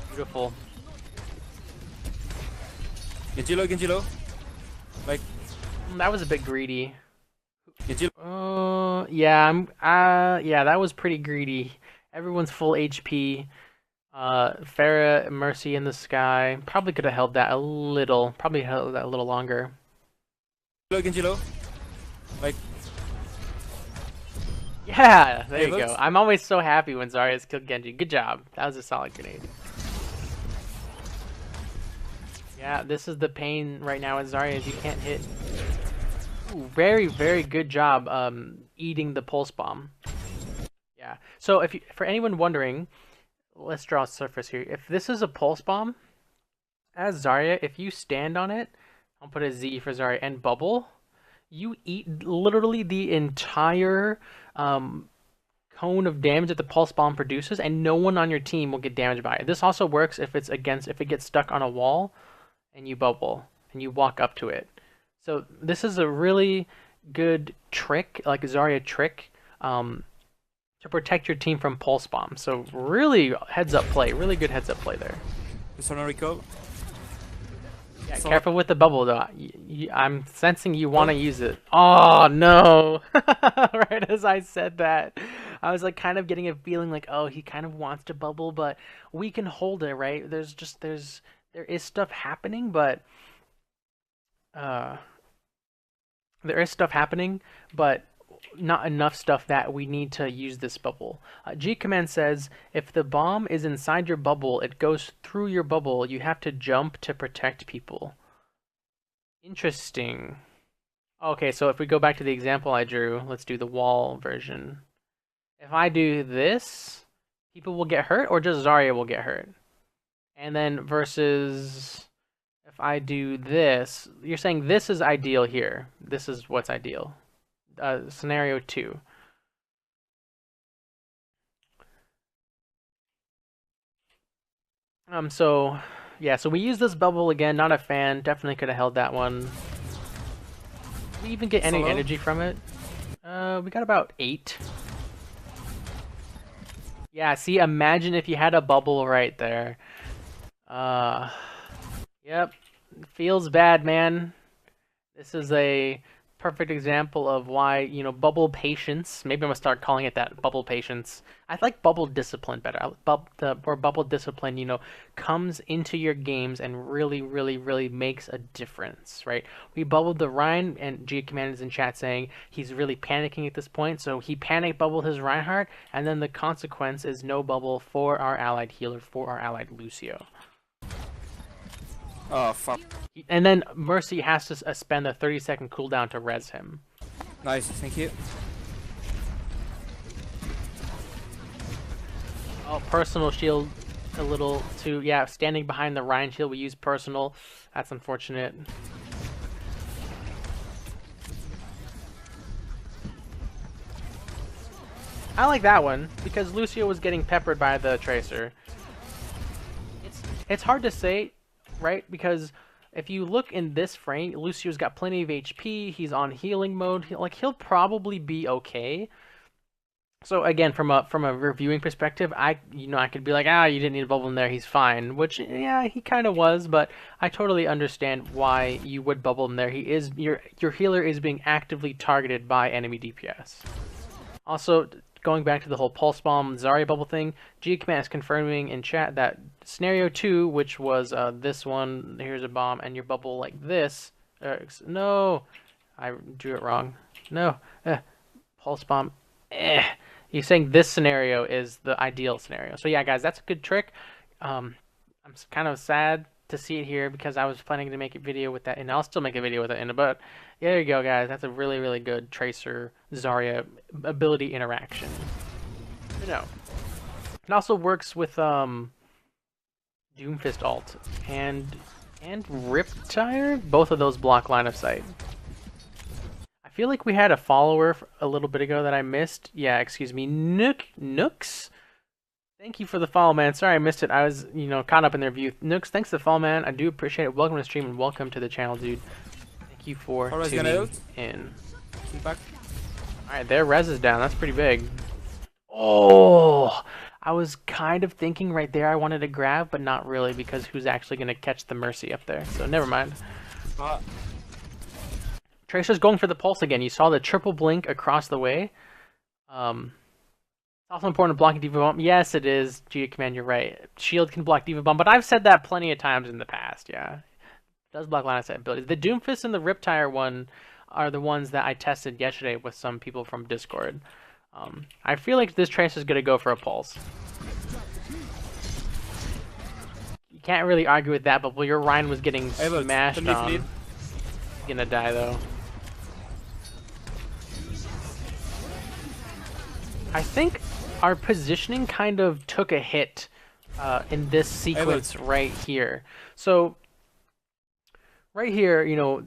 Beautiful. Genji low. Like, That was a bit greedy. Genji Yeah, yeah, that was pretty greedy. Everyone's full HP. Pharah, Mercy in the sky. Probably could have held that a little. Probably held that a little longer. Genji low. Like, Yeah, there Hey, you go. looks- I'm always so happy when Zarya's killed Genji. Good job. That was a solid grenade. Yeah, this is the pain right now with Zarya is you can't hit. Ooh, very, very good job eating the pulse bomb. Yeah. So if you, for anyone wondering, let's draw a surface here. If this is a pulse bomb, as Zarya, if you stand on it, I'll put a Z for Zarya and bubble, you eat literally the entire cone of damage that the pulse bomb produces, and no one on your team will get damaged by it. This also works if it's if it gets stuck on a wall and you bubble and you walk up to it. So this is a really good trick, like Zarya trick, to protect your team from pulse bomb. So really heads up play, really good heads up play there. Is on a recall? Yeah, So- careful with the bubble though. I'm sensing you want to use it. Oh no! Right as I said that, I was like kind of getting a feeling like, oh, he kind of wants to bubble, but we can hold it, right? There is stuff happening, but there is stuff happening, but not enough stuff that we need to use this bubble. G command says if the bomb is inside your bubble, it goes through your bubble. You have to jump to protect people. Interesting. Okay, so if we go back to the example I drew, let's do the wall version. If I do this, people will get hurt or just Zarya will get hurt. And then versus if I do this, you're saying this is ideal here. This is what's ideal. Scenario 2. So yeah, so we use this bubble again, not a fan, definitely could have held that one. Did we even get any Solo? energy from it? We got about 8. Yeah, see, imagine if you had a bubble right there. Yep, feels bad, man. This is a perfect example of why, you know, bubble patience. Maybe I'm gonna start calling it that, bubble patience. I like bubble discipline better. Where bubble discipline, you know, comes into your games and really, really, really makes a difference, right? We bubbled the Ryan, and G Command is in chat saying he's really panicking at this point, so he panic bubbled his Reinhardt, and then the consequence is no bubble for our allied healer, for our allied Lucio. Oh, fuck. And then Mercy has to spend a 30-second cooldown to res him. Nice, thank you. Oh, personal shield a little too. Yeah, standing behind the Ryan shield, we use personal. That's unfortunate. I like that one because Lucio was getting peppered by the Tracer. It's hard to say, right? Because if you look in this frame, Lucio's got plenty of HP. He's on healing mode. He'll probably be okay. So again, from a reviewing perspective, I could be like, you didn't need a bubble in there. He's fine. Which, yeah, he kind of was, but I totally understand why you would bubble in there. He is your healer is being actively targeted by enemy DPS. Also, going back to the whole pulse bomb Zarya bubble thing, G Command is confirming in chat that scenario 2, which was this one, here's a bomb, and your bubble like this. No, I drew it wrong. No, pulse bomb. You're saying this scenario is the ideal scenario. So yeah, guys, that's a good trick. I'm kind of sad to see it here because I was planning to make a video with that, and I'll still make a video with it in a bit. Yeah, there you go, guys. That's a really, really good Tracer Zarya ability interaction. You know, it also works with Doomfist ult and Riptire. Both of those block line of sight. I feel like we had a follower a little bit ago that I missed. Yeah, excuse me, Nooks. Thank you for the follow, man. Sorry I missed it. I was, caught up in their view. Nooks, thanks for the follow, man. I do appreciate it. Welcome to the stream and welcome to the channel, dude. Thank you for tuning in. Back. Alright, their res is down. That's pretty big. Oh, I was kind of thinking right there I wanted to grab, but not really because who's actually going to catch the Mercy up there? So never mind. Ah, Tracer's going for the pulse again. You saw the triple blink across the way. It's also important to blocking Diva Bomb. Yes, it is. Gia Command, you're right. Shield can block Diva Bomb, but I've said that plenty of times in the past. Yeah, it does block line of sight abilities. The Doomfist and the Riptire one are the ones that I tested yesterday with some people from Discord. I feel like this Tracer is gonna go for a pulse. You can't really argue with that, but your Ryan was getting Evert, smashed can you on. lead? He's gonna die though. I think our positioning kind of took a hit in this sequence right here. So right here, you know,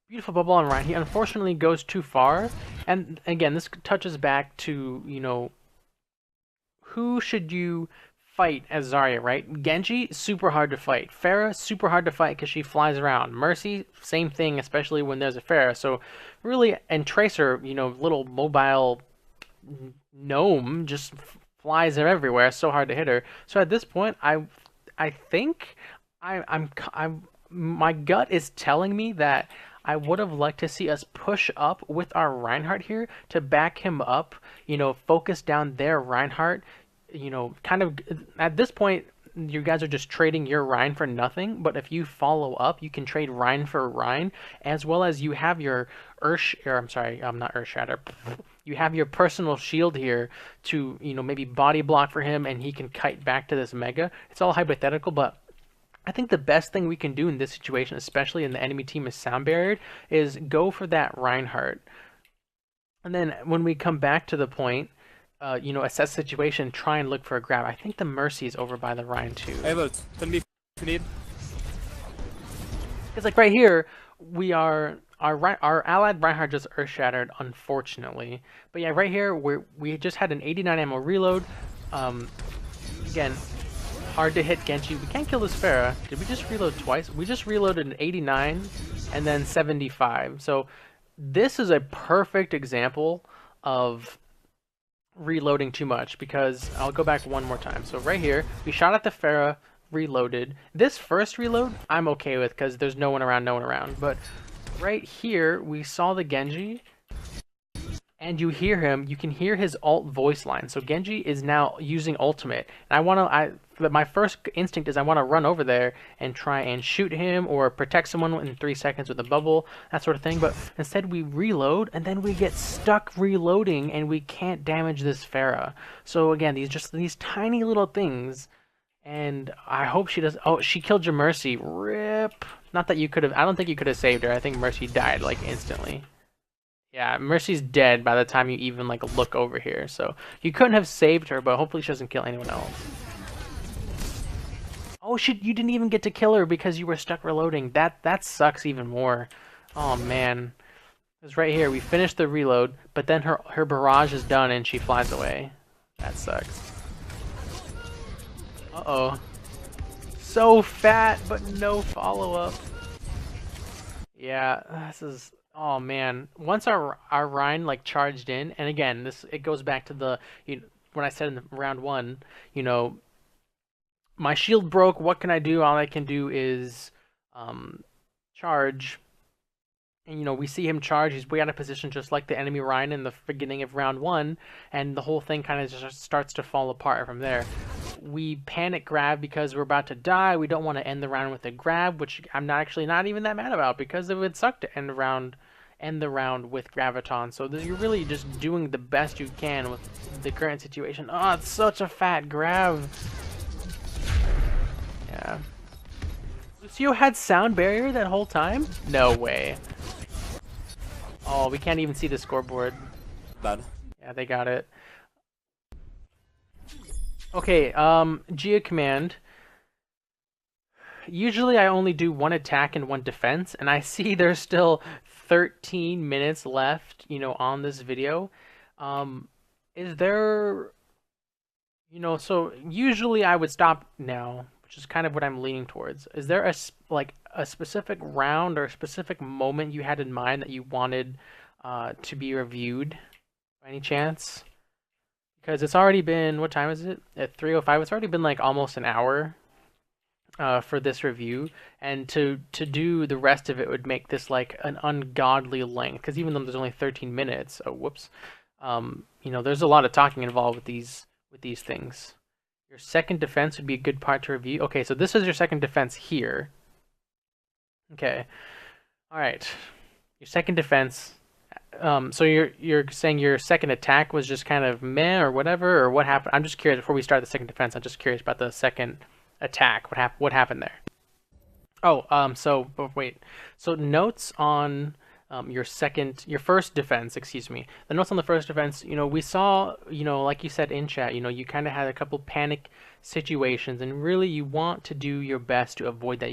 beautiful bubble on Ryan. He unfortunately goes too far, and again, this touches back to, you know, who should you fight as Zarya, right? Genji, super hard to fight. Pharah, super hard to fight because she flies around. Mercy, same thing, especially when there's a Pharah. So really, and Tracer, you know, little mobile gnome just flies everywhere. So hard to hit her. So at this point, I think I'm my gut is telling me that I would have liked to see us push up with our Reinhardt here to back him up, you know, focus down their Reinhardt, you know, kind of at this point you guys are just trading your Rhine for nothing, but if you follow up, you can trade Rhine for Rhine, as well as you have your I'm sorry, not Earth Shatter. You have your personal shield here to, you know, maybe body block for him and he can kite back to this Mega. It's all hypothetical, but I think the best thing we can do in this situation, especially in the enemy team is sound barriered, is go for that Reinhardt. And then when we come back to the point, you know, assess the situation, try and look for a grab. I think the Mercy is over by the Rhine too. Evert, can we lead? Because like right here, we are our allied Reinhardt just earth shattered, unfortunately. But yeah, right here we just had an 89 ammo reload. Again, hard to hit Genji. We can't kill this Pharah. Did we just reload twice? We just reloaded an 89 and then 75. So this is a perfect example of reloading too much, because I'll go back one more time. So right here, we shot at the Pharah, reloaded. This first reload, I'm okay with because there's no one around. But right here, we saw the Genji, and you hear him. You can hear his ult voice line. So Genji is now using ultimate. And my first instinct is I want to run over there and try and shoot him or protect someone in 3 seconds with a bubble, that sort of thing. But instead we reload and then we get stuck reloading and we can't damage this Pharah. So again, these tiny little things. And I hope she does. Oh, she killed your Mercy. Rip. Not that you could have. I don't think you could have saved her. I think Mercy died like instantly. Yeah, Mercy's dead by the time you even like look over here. So you couldn't have saved her, but hopefully she doesn't kill anyone else. Oh shit, you didn't even get to kill her because you were stuck reloading. That sucks even more. Oh man. Because right here, we finished the reload, but then her barrage is done and she flies away. That sucks. Uh-oh. So fat, but no follow-up. Yeah, this is... Oh man, once our Rhine like charged in, and again, it goes back to the when I said in round one, you know, my shield broke. What can I do? All I can do is charge, and you know we see him charge. He's way out of position, just like the enemy Rhine in the beginning of round one, and the whole thing kind of just starts to fall apart from there. We panic grab because we're about to die. We don't want to end the round with a grab, which I'm not even that mad about because it would suck to end the round with Graviton. So you're really just doing the best you can with the current situation. Oh, it's such a fat grab. Yeah. Lucio had sound barrier that whole time? No way. Oh, we can't even see the scoreboard. Bad. Yeah, they got it. Okay, Gia command. Usually I only do one attack and one defense, and I see there's still 13 minutes left, you know, on this video. Is there, you know, so usually I would stop now, which is kind of what I'm leaning towards. Is there a specific round or a specific moment you had in mind that you wanted to be reviewed by any chance? because it's already been, what time is it? At 3:05. It's already been like almost an hour for this review, and to do the rest of it would make this like an ungodly length. Because even though there's only 13 minutes, oh whoops, you know, there's a lot of talking involved with these things. Your second defense would be a good part to review. Okay, so this is your second defense here. Okay, all right, your second defense. So you're saying your second attack was just kind of meh or whatever, or what happened? I'm just curious. Before we start the second defense, I'm just curious about the second attack. What happened there? Oh, but wait. So notes on your first defense, excuse me. The notes on the first defense, you know, we saw, you know, like you said in chat, you know, you kind of had a couple panic situations, and really you want to do your best to avoid that.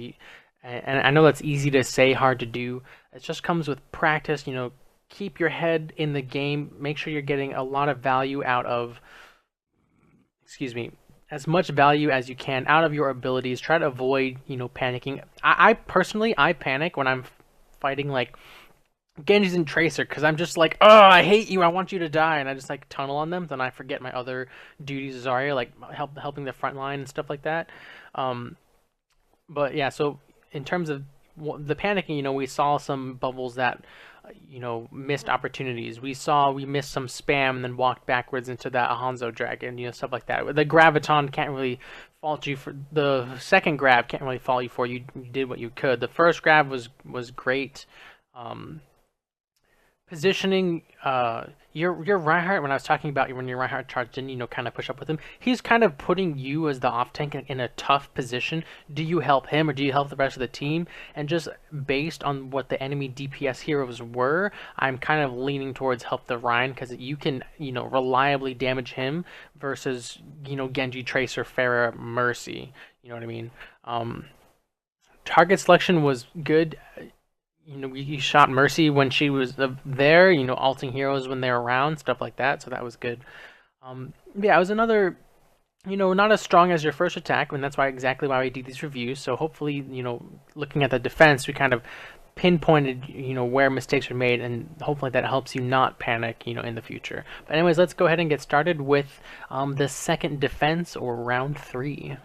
And I know that's easy to say, hard to do. It just comes with practice, you know. Keep your head in the game. Make sure you're getting a lot of value out of, excuse me, as much value as you can out of your abilities. Try to avoid, you know, panicking. I personally, I panic when I'm fighting like Genji's and Tracer, because I'm just like, oh, I hate you, I want you to die, and I just like tunnel on them. Then I forget my other duties as Zarya, like helping the front line and stuff like that. But yeah, so in terms of the panicking, you know, we saw some bubbles that, you know, missed opportunities. We missed some spam and then walked backwards into that Hanzo dragon, you know, stuff like that. The graviton can't really fault you for the second grab. Can't really fault you for you did what you could. The first grab was great. Positioning, your Reinhardt, when I was talking about when your Reinhardt charged in, you know, kind of push up with him, he's kind of putting you as the off tank in a tough position. Do you help him or do you help the rest of the team? And just based on what the enemy DPS heroes were, I'm kind of leaning towards help the Rein, because you can, you know, reliably damage him versus, you know, Genji, Tracer, Pharah, Mercy. You know what I mean? Target selection was good. You know, we shot Mercy when she was there, you know, ulting heroes when they're around, stuff like that, so that was good. Yeah, it was another, you know, not as strong as your first attack, and that's exactly why we do these reviews. So hopefully, you know, looking at the defense, we kind of pinpointed, you know, where mistakes were made, and hopefully that helps you not panic, you know, in the future. But anyways, let's go ahead and get started with the second defense, or round 3.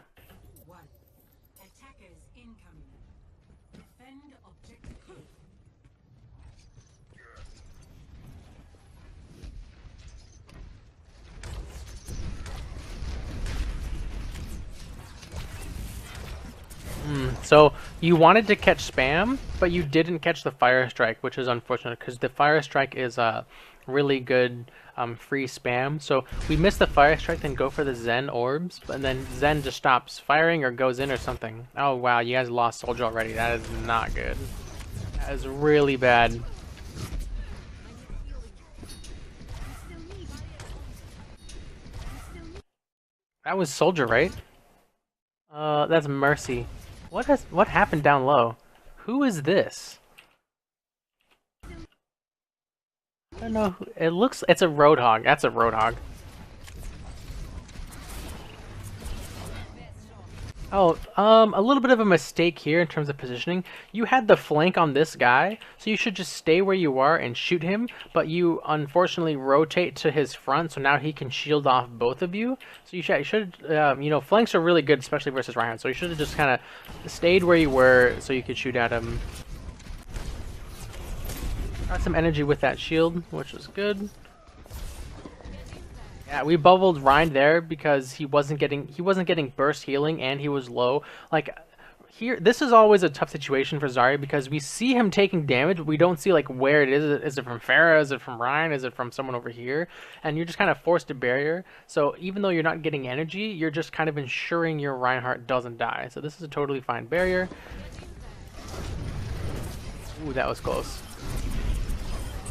So you wanted to catch spam, but you didn't catch the fire strike, which is unfortunate, because the fire strike is a really good free spam. So we missed the fire strike, then go for the Zen orbs, and then Zen just stops firing or goes in or something. Oh wow, you guys lost Soldier already. That is not good. That is really bad. That was Soldier, right? That's Mercy. What happened down low? Who is this? I don't know. It's a Roadhog. That's a Roadhog. Oh, a little bit of a mistake here in terms of positioning. You had the flank on this guy, so you should just stay where you are and shoot him, but you unfortunately rotate to his front, so now he can shield off both of you. So you should, you know, flanks are really good, especially versus Reinhardt, so you should have just kind of stayed where you were so you could shoot at him. Got some energy with that shield, which was good. Yeah, we bubbled Rein there because he wasn't getting burst healing, and he was low. Like here, this is always a tough situation for Zarya because we see him taking damage, but we don't see like where it is. Is it from Pharah? Is it from Rein? Is it from someone over here? And you're just kind of forced to barrier. So even though you're not getting energy, you're just kind of ensuring your Reinhardt doesn't die. So this is a totally fine barrier. Ooh, that was close.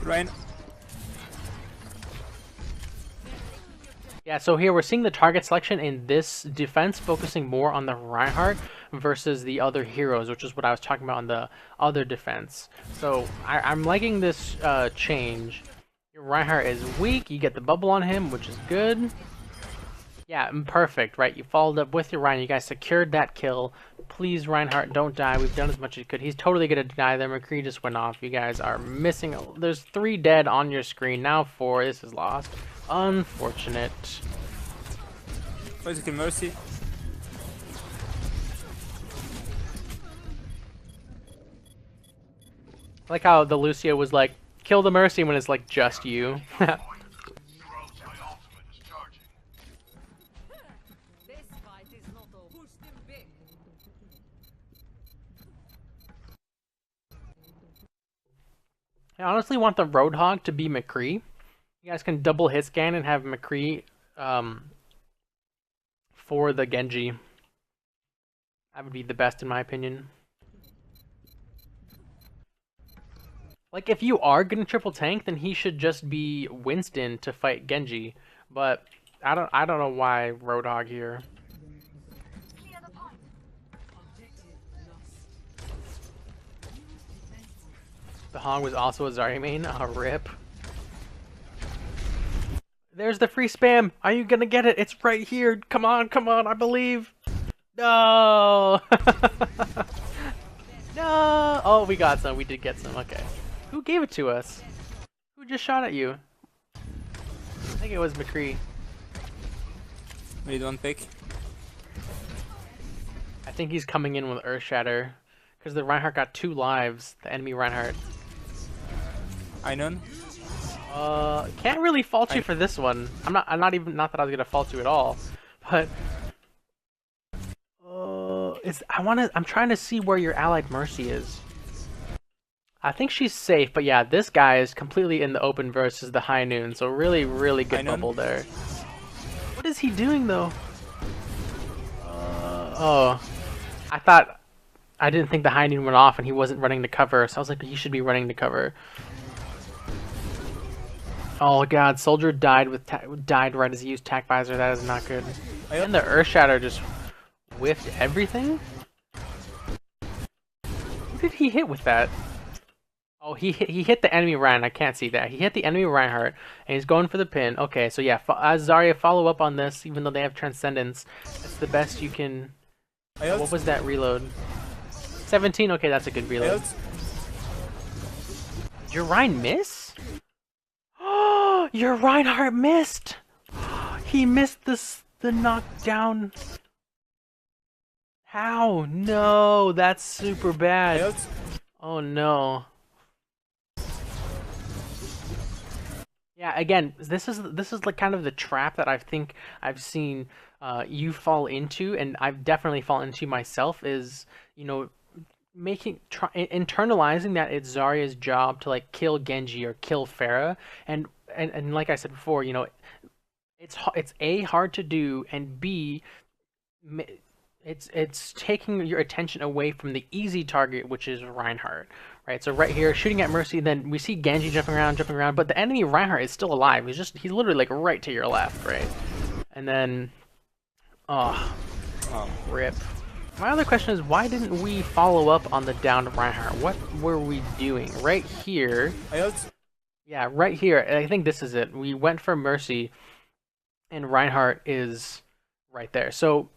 Rein. Yeah, so here we're seeing the target selection in this defense focusing more on the Reinhardt versus the other heroes, which is what I was talking about on the other defense. So I'm liking this change. Your Reinhardt is weak, you get the bubble on him, which is good. Yeah, perfect, right? You followed up with your Rein, you guys secured that kill. Please, Reinhardt, don't die. We've done as much as you could. He's totally going to deny them. McCree just went off. You guys are missing. There's 3 dead on your screen. Now 4. This is lost. Unfortunate. Try to kill Mercy. I like how the Lucio was like, kill the Mercy when it's like just you. This fight is not over. Push them big. I honestly want the Roadhog to be McCree. You guys can double hit scan and have McCree for the Genji. That would be the best in my opinion. Like, if you are gonna triple tank, then he should just be Winston to fight Genji. But I don't know why Roadhog here. The Hog was also a Zarya main. Oh, rip. There's the free spam. Are you gonna get it? It's right here. Come on, I believe. No. No. Oh, we got some. We did get some. Okay. Who gave it to us? Who just shot at you? I think it was McCree. Made one pick. I think he's coming in with Earth Shatter because the Reinhardt got 2 lives. The enemy Reinhardt. Einon. Can't really fault you for this one. I'm not that I was gonna fault you at all, but I'm trying to see where your allied Mercy is. I think she's safe, but yeah, this guy is completely in the open versus the High Noon, so really good bubble there. What is he doing though? Oh, I didn't think the High Noon went off and he wasn't running to cover, so I was like, he should be running to cover. Oh god, Soldier died right as he used Tac Visor. That is not good. And the Earth Shatter just whiffed everything? Who did he hit with that? Oh, he hit the enemy Ryan. I can't see that. He hit the enemy Reinhardt, and he's going for the pin. Okay, so yeah, Zarya, follow up on this, even though they have Transcendence. That's the best you can... What was that reload? 17? Okay, that's a good reload. Did your Ryan miss? Oh, your Reinhardt missed! He missed the knockdown. How? No, that's super bad. Oh no. Yeah, again, this is like kind of the trap that I think I've seen you fall into, and I've definitely fallen into myself. Is, you know, internalizing that it's Zarya's job to like kill Genji or kill Pharah, and like I said before, you know, it's A, hard to do, and B, it's taking your attention away from the easy target, which is Reinhardt. Right, so right here, shooting at Mercy, then we see Genji jumping around, but the enemy Reinhardt is still alive. He's literally like right to your left, right? And then, oh, rip. My other question is, why didn't we follow up on the downed Reinhardt? What were we doing? Right here. Yeah, right here. I think this is it. We went for Mercy, and Reinhardt is right there. So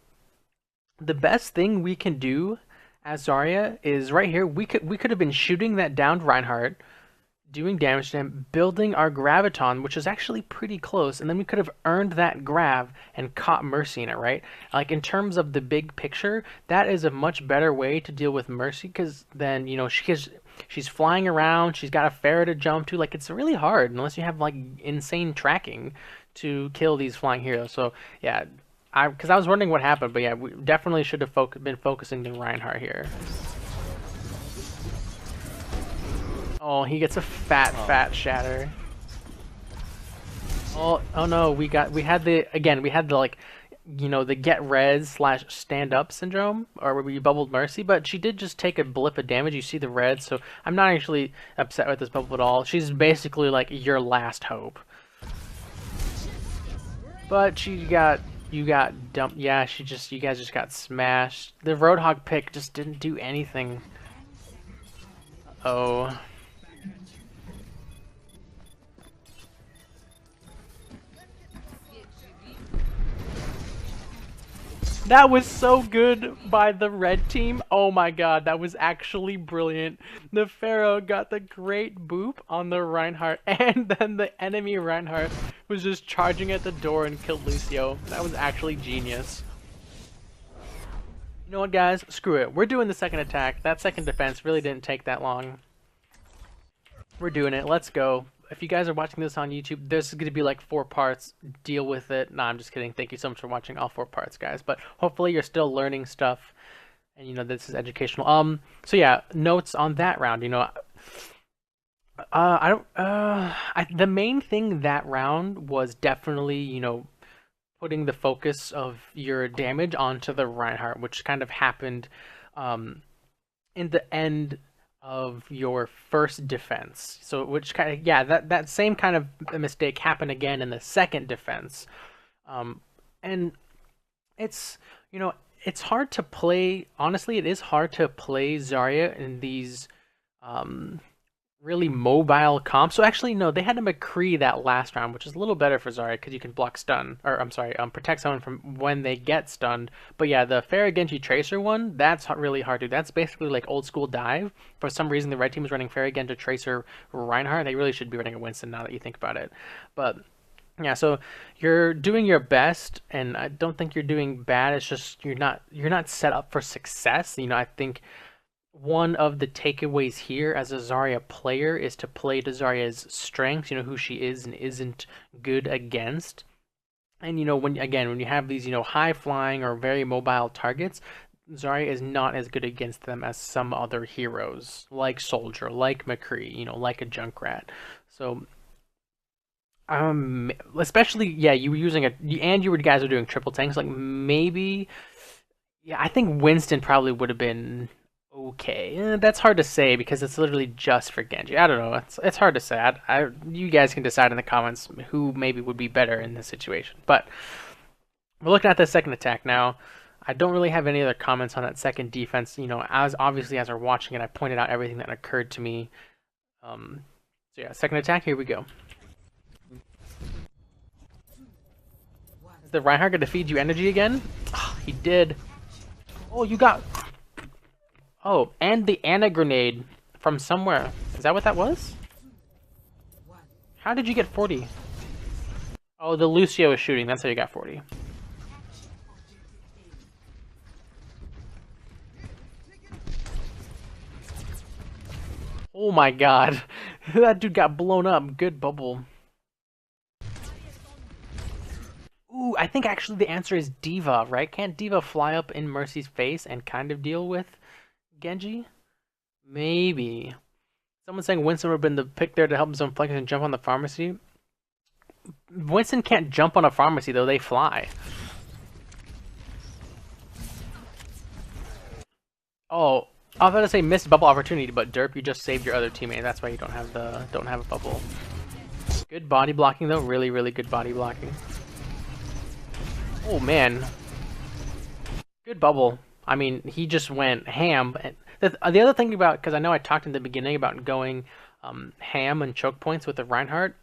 the best thing we can do as Zarya is right here. We could have been shooting that downed Reinhardt, doing damage to him, building our Graviton, which is actually pretty close, and then we could have earned that grav and caught Mercy in it, right? Like, in terms of the big picture, that is a much better way to deal with Mercy, because then, you know, she's flying around, she's got a Pharah to jump to. Like, it's really hard unless you have like insane tracking to kill these flying heroes. So yeah, because I was wondering what happened, but yeah, we definitely should have been focusing on Reinhardt here. Oh, he gets a fat shatter. Oh no, we had the like, you know, the get res / stand up syndrome, or where we bubbled Mercy, but she did just take a blip of damage. You see the red, so I'm not actually upset with this bubble at all. She's basically like your last hope. But you got dumped. Yeah, you guys just got smashed. The Roadhog pick just didn't do anything. Oh. That was so good by the red team. Oh my god, that was actually brilliant. The Pharaoh got the great boop on the Reinhardt, and then the enemy Reinhardt was just charging at the door and killed Lucio. That was actually genius. You know what, guys? Screw it. We're doing the second attack. That second defense really didn't take that long. We're doing it. Let's go. If you guys are watching this on YouTube, there's going to be like 4 parts. Deal with it. Nah, I'm just kidding. Thank you so much for watching all 4 parts, guys. But hopefully you're still learning stuff, and you know this is educational. So yeah, notes on that round. You know, the main thing that round was definitely, you know, putting the focus of your damage onto the Reinhardt, which kind of happened, in the end of your first defense. So which kind of, yeah, that same kind of mistake happened again in the second defense. And it's, you know, it's hard to play, honestly it is hard to play Zarya in these really mobile comps. So actually no, they had a McCree that last round, which is a little better for Zarya because you can block stun, or I'm sorry, protect someone from when they get stunned. But yeah, the Pharah Genji Tracer one, that's really hard to do. That's basically like old school dive. For some reason the red team is running Pharah Genji Tracer Reinhardt. They really should be running a Winston now that you think about it. But yeah, so you're doing your best, and I don't think you're doing bad. It's just you're not set up for success. You know, I think one of the takeaways here as a Zarya player is to play to Zarya's strengths, you know, who she is and isn't good against. And, you know, when you have these, you know, high flying or very mobile targets, Zarya is not as good against them as some other heroes, like Soldier, like McCree, you know, like a Junkrat. So, especially, yeah, you were using you guys were doing triple tanks, like maybe, yeah, I think Winston probably would have been okay. That's hard to say because it's literally just for Genji. I don't know. It's hard to say. You guys can decide in the comments who maybe would be better in this situation. But we're looking at the second attack now. I don't really have any other comments on that second defense. You know, as obviously as we're watching it, I pointed out everything that occurred to me. So yeah, second attack. Here we go. Is the Reinhardt gonna feed you energy again? Oh, he did. Oh, you got. Oh, and the Ana grenade from somewhere. Is that what that was? How did you get 40? Oh, the Lucio is shooting. That's how you got 40. Oh my god. That dude got blown up. Good bubble. Ooh, I think actually the answer is D.Va, right? Can't D.Va fly up in Mercy's face and kind of deal with Genji? Maybe. Someone's saying Winston would have been the pick there to help him flank and jump on the pharmacy. Winston can't jump on a pharmacy though, they fly. Oh, I was about to say missed bubble opportunity, but Derp, you just saved your other teammate. That's why you don't have a bubble. Good body blocking though, really, really good body blocking. Oh man. Good bubble. I mean, he just went ham. The other thing about, because I know I talked in the beginning about going ham and choke points with the Reinhardt,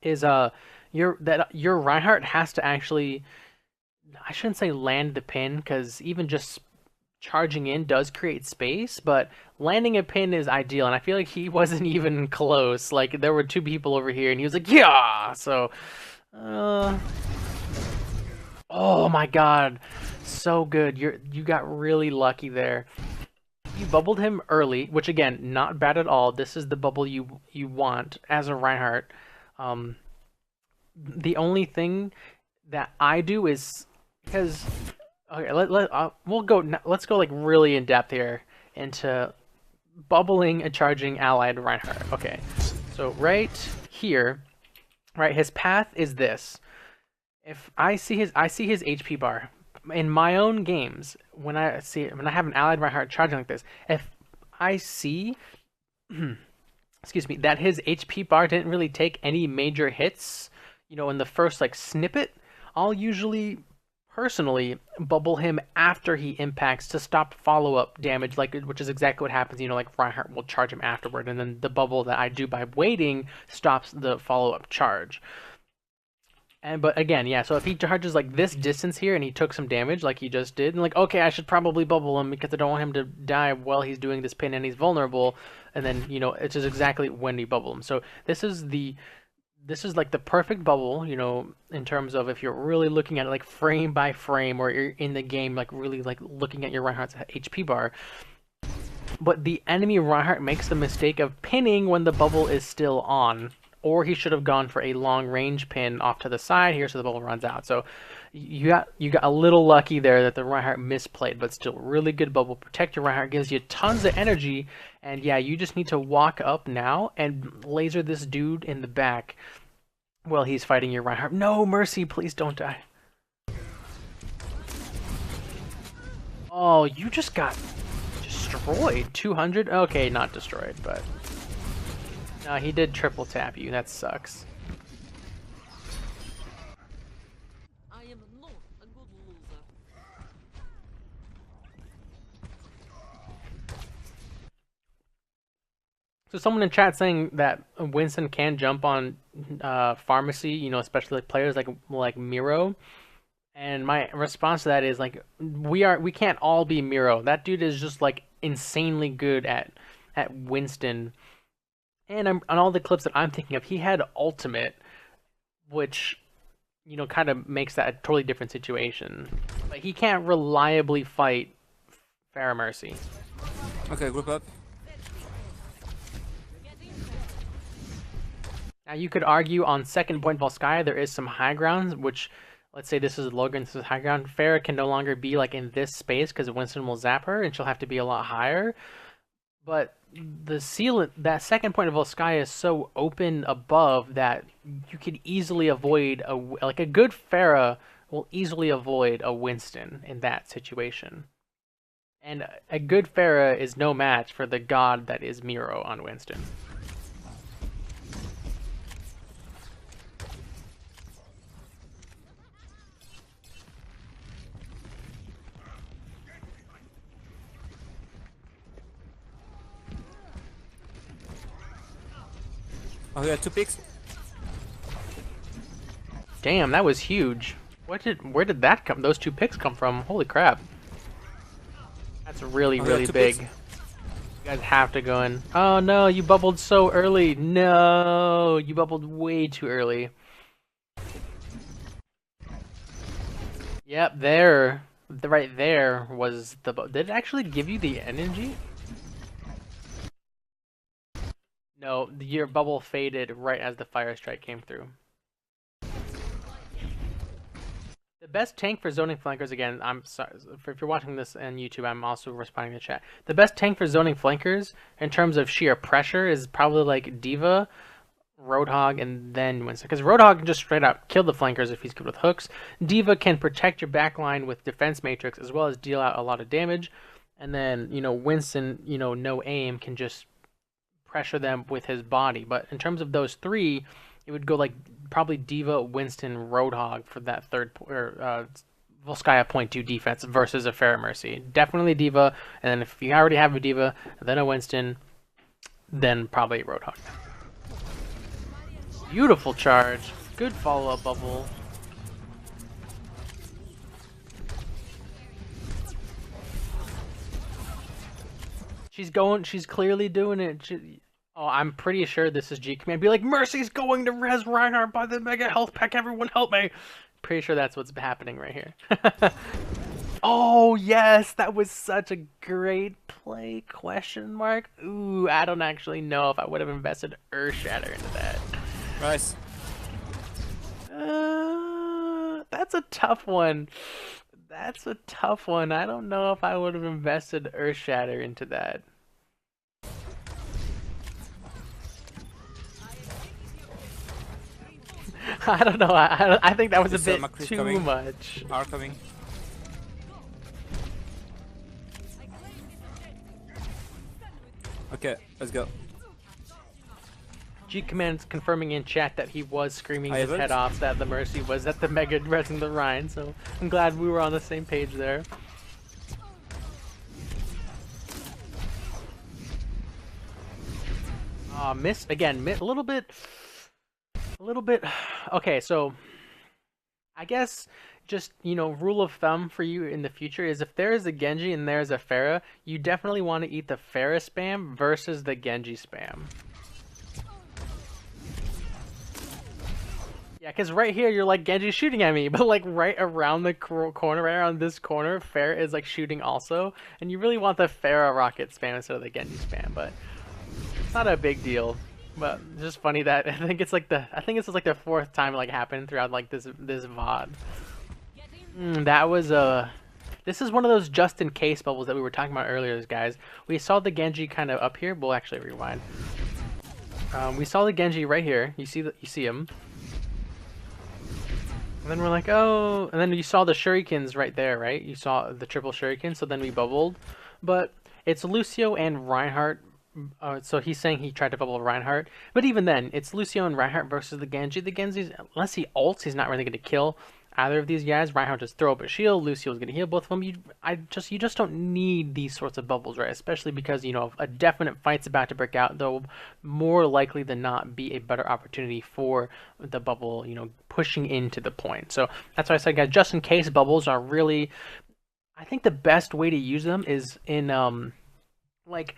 is your Reinhardt has to actually, I shouldn't say land the pin, because even just charging in does create space, but landing a pin is ideal, and I feel like he wasn't even close. Like, there were 2 people over here, and he was like, yeah! So, oh my god. So good. You got really lucky there. You bubbled him early, which again, not bad at all. This is the bubble you want as a Reinhardt. The only thing that I do is because okay, let's go like really in depth here into bubbling and charging allied Reinhardt. Okay. So right here, right, his path is this. If I see his HP bar in my own games, when I have an allied Reinhardt charging like this, if I see excuse me, that his HP bar didn't really take any major hits, you know, in the first like snippet, I'll usually personally bubble him after he impacts to stop follow-up damage, like, which is exactly what happens, you know, like Reinhardt will charge him afterward, and then the bubble that I do by waiting stops the follow-up charge. But again, yeah. So if he charges like this distance here and he took some damage, like he just did, and like okay, I should probably bubble him because I don't want him to die while he's doing this pin and he's vulnerable. And then it's just exactly when you bubble him. So this is like the perfect bubble, in terms of if you're really looking at it like frame by frame, or you're in the game like really like looking at your Reinhardt's HP bar. But the enemy Reinhardt makes the mistake of pinning when the bubble is still on, or he should have gone for a long range pin off to the side here so the bubble runs out. So you got a little lucky there that the Reinhardt misplayed, but still really good bubble. Protect your Reinhardt, gives you tons of energy, and yeah, you just need to walk up now and laser this dude in the back while he's fighting your Reinhardt. No mercy, please don't die. Oh, you just got destroyed. 200? Okay, not destroyed, but no, he did triple tap you. That sucks. I am not a good loser. So someone in chat saying that Winston can jump on pharmacy, especially like players like Miro. And my response to that is like we can't all be Miro. That dude is just like insanely good at Winston. And on all the clips that I'm thinking of, he had ultimate, which kind of makes that a totally different situation. But he can't reliably fight Pharah Mercy. Okay, group up. Now you could argue on second point Volskaya there is some high grounds, which let's say this is low ground, this is high ground. Pharah can no longer be like in this space because Winston will zap her and she'll have to be a lot higher. But the ceiling, that second point of Volskaya is so open above that you could easily avoid a good Pharah will easily avoid a Winston in that situation. And a good Pharah is no match for the god that is Miro on Winston. Oh, yeah, 2 picks. Damn, that was huge. Where did that come? Those 2 picks come from? Holy crap! That's really really big. You guys have to go in. Oh no, you bubbled so early. No, you bubbled way too early. Yep, right there was the. Did it actually give you the energy? No, your bubble faded right as the fire strike came through. The best tank for zoning flankers, again, I'm sorry, if you're watching this on YouTube, I'm also responding to chat. The best tank for zoning flankers, in terms of sheer pressure, is probably like D.Va, Roadhog, and then Winston. Because Roadhog can just straight up kill the flankers if he's good with hooks. D.Va can protect your backline with defense matrix, as well as deal out a lot of damage. And then, Winston, no aim, can just pressure them with his body. But in terms of those 3, it would go like probably D.Va, Winston, Roadhog for that third Volskaya point 2 defense versus a Pharah Mercy. Definitely D.Va, and then if you already have a D.Va, then a Winston, then probably Roadhog. Beautiful charge. Good follow-up bubble. She's clearly doing it. Oh, I'm pretty sure this is G Command. Be like, Mercy's going to res Reinhardt by the mega health pack. Everyone help me. Pretty sure that's what's happening right here. Oh, yes. That was such a great play, question mark. Ooh, I don't actually know if I would have invested Earthshatter into that. Nice. That's a tough one. That's a tough one. I don't know if I would have invested Earthshatter into that. I don't know. I think that was a bit too much. Are coming. Okay, let's go. G Command's confirming in chat that he was screaming his Ivan? head off that the Mercy was at the Mega resing the Rhine, so I'm glad we were on the same page there. Missed again, a little bit. Okay, so I guess just, rule of thumb for you in the future is if there is a Genji and there's a Pharah, you definitely want to eat the Pharah spam versus the Genji spam. Yeah, because right here you're like, Genji's shooting at me, but like right around the corner, right around this corner, Pharah is like shooting also, and you really want the Pharah rocket spam instead of the Genji spam, but it's not a big deal. But it's just funny that I think it's like the fourth time it like happened throughout like this VOD. That was this is one of those just in case bubbles that we were talking about earlier, guys. We saw the Genji kind of up here. We'll actually rewind. We saw the Genji right here. You see him. And then we're like, oh, and then you saw the shurikens right there, right? You saw the triple shuriken, so then we bubbled. But it's Lucio and Reinhardt. So he's saying he tried to bubble Reinhardt. But even then, it's Lucio and Reinhardt versus the Genji. The Genji's, unless he ults, he's not really going to kill either of these guys. Reinhardt just throw up a shield. Lucio's going to heal both of them. You just don't need these sorts of bubbles, right? Especially because, if a definite fight's about to break out, there'll more likely than not be a better opportunity for the bubble, pushing into the point. So that's why I said, guys, just in case bubbles are really, I think the best way to use them is in, like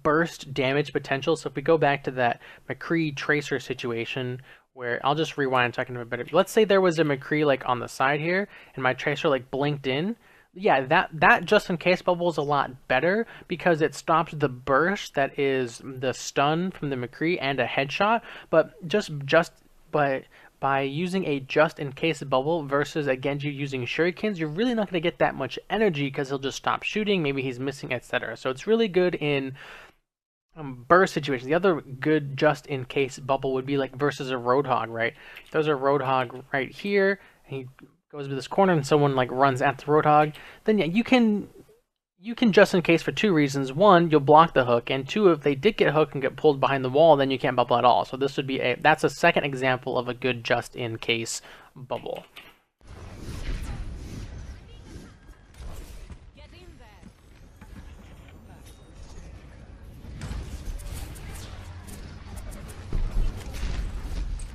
burst damage potential. So if we go back to that McCree Tracer situation where I'll just rewind so I can have a better. Let's say there was a McCree like on the side here and my Tracer like blinked in. Yeah, that just in case bubble is a lot better because it stops the burst that is the stun from the McCree and a headshot. But by using a just in case bubble versus a Genji using shurikens, you're really not going to get that much energy because he'll just stop shooting, maybe he's missing, etc. So it's really good in burst situations. The other good just in case bubble would be like versus a Roadhog, right? If there's a Roadhog right here, and he goes to this corner and someone like runs at the Roadhog, then yeah, you can just in case for two reasons. One, you'll block the hook, and two, if they did get hooked and get pulled behind the wall, then you can't bubble at all. So this would be that's a second example of a good just in case bubble.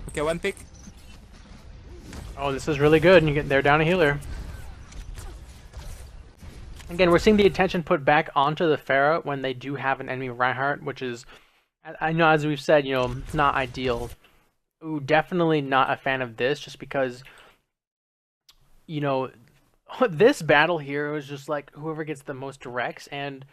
Okay, one pick. Oh, this is really good. And they're down a healer. Again, we're seeing the attention put back onto the Pharah when they do have an enemy Reinhardt, which is, I know as we've said, not ideal. Ooh, definitely not a fan of this, just because, this battle here was just like whoever gets the most directs, and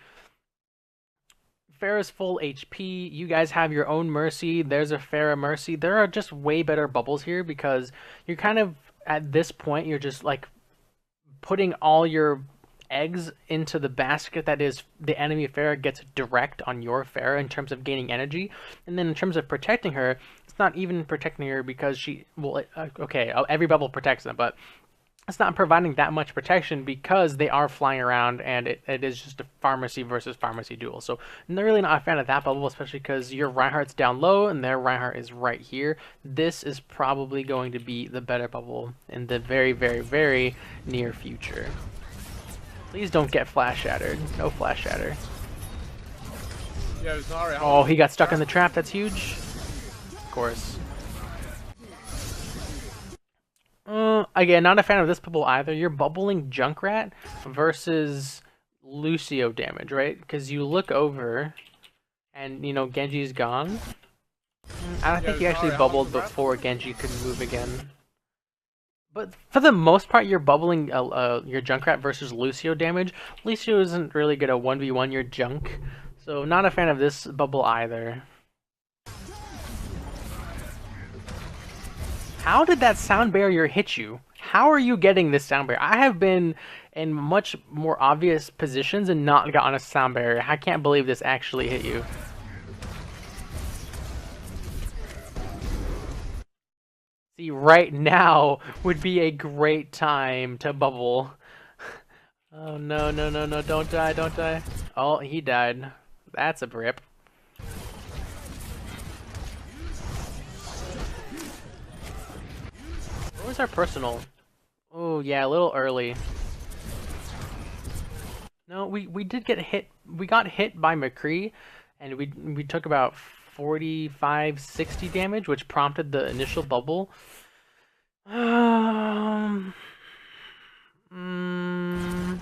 Pharah's full HP. You guys have your own Mercy. There's a Pharah Mercy. There are just way better bubbles here because you're kind of, at this point, you're just like putting all your eggs into the basket that is the enemy Pharah gets direct on your Pharah in terms of gaining energy, and then in terms of protecting her, it's not even protecting her because okay, every bubble protects them, but it's not providing that much protection because they are flying around and it is just a pharmacy versus pharmacy duel. So I'm really not a fan of that bubble, especially because your Reinhardt's down low and their Reinhardt is right here. This is probably going to be the better bubble in the very, very, very near future. Please don't get flash shattered. No flash shatter. Yo, Zarya. Oh, he got stuck in the trap. That's huge. Of course. Again, not a fan of this bubble either. You're bubbling Junkrat versus Lucio damage, right? Because you look over and, Genji's gone. I don't think he actually bubbled before Genji could move again. But for the most part, you're bubbling your Junkrat versus Lucio damage. Lucio isn't really going to 1v1 your Junk, so not a fan of this bubble either. How did that sound barrier hit you? How are you getting this sound barrier? I have been in much more obvious positions and not gotten a sound barrier. I can't believe this actually hit you. See, right now would be a great time to bubble. Oh no, no, no, no, don't die, don't die. Oh, he died. That's a rip. What was our personal? Oh yeah, a little early. No, we did get hit. We got hit by McCree, and we took about 45, 60 damage, which prompted the initial bubble. Um, mm,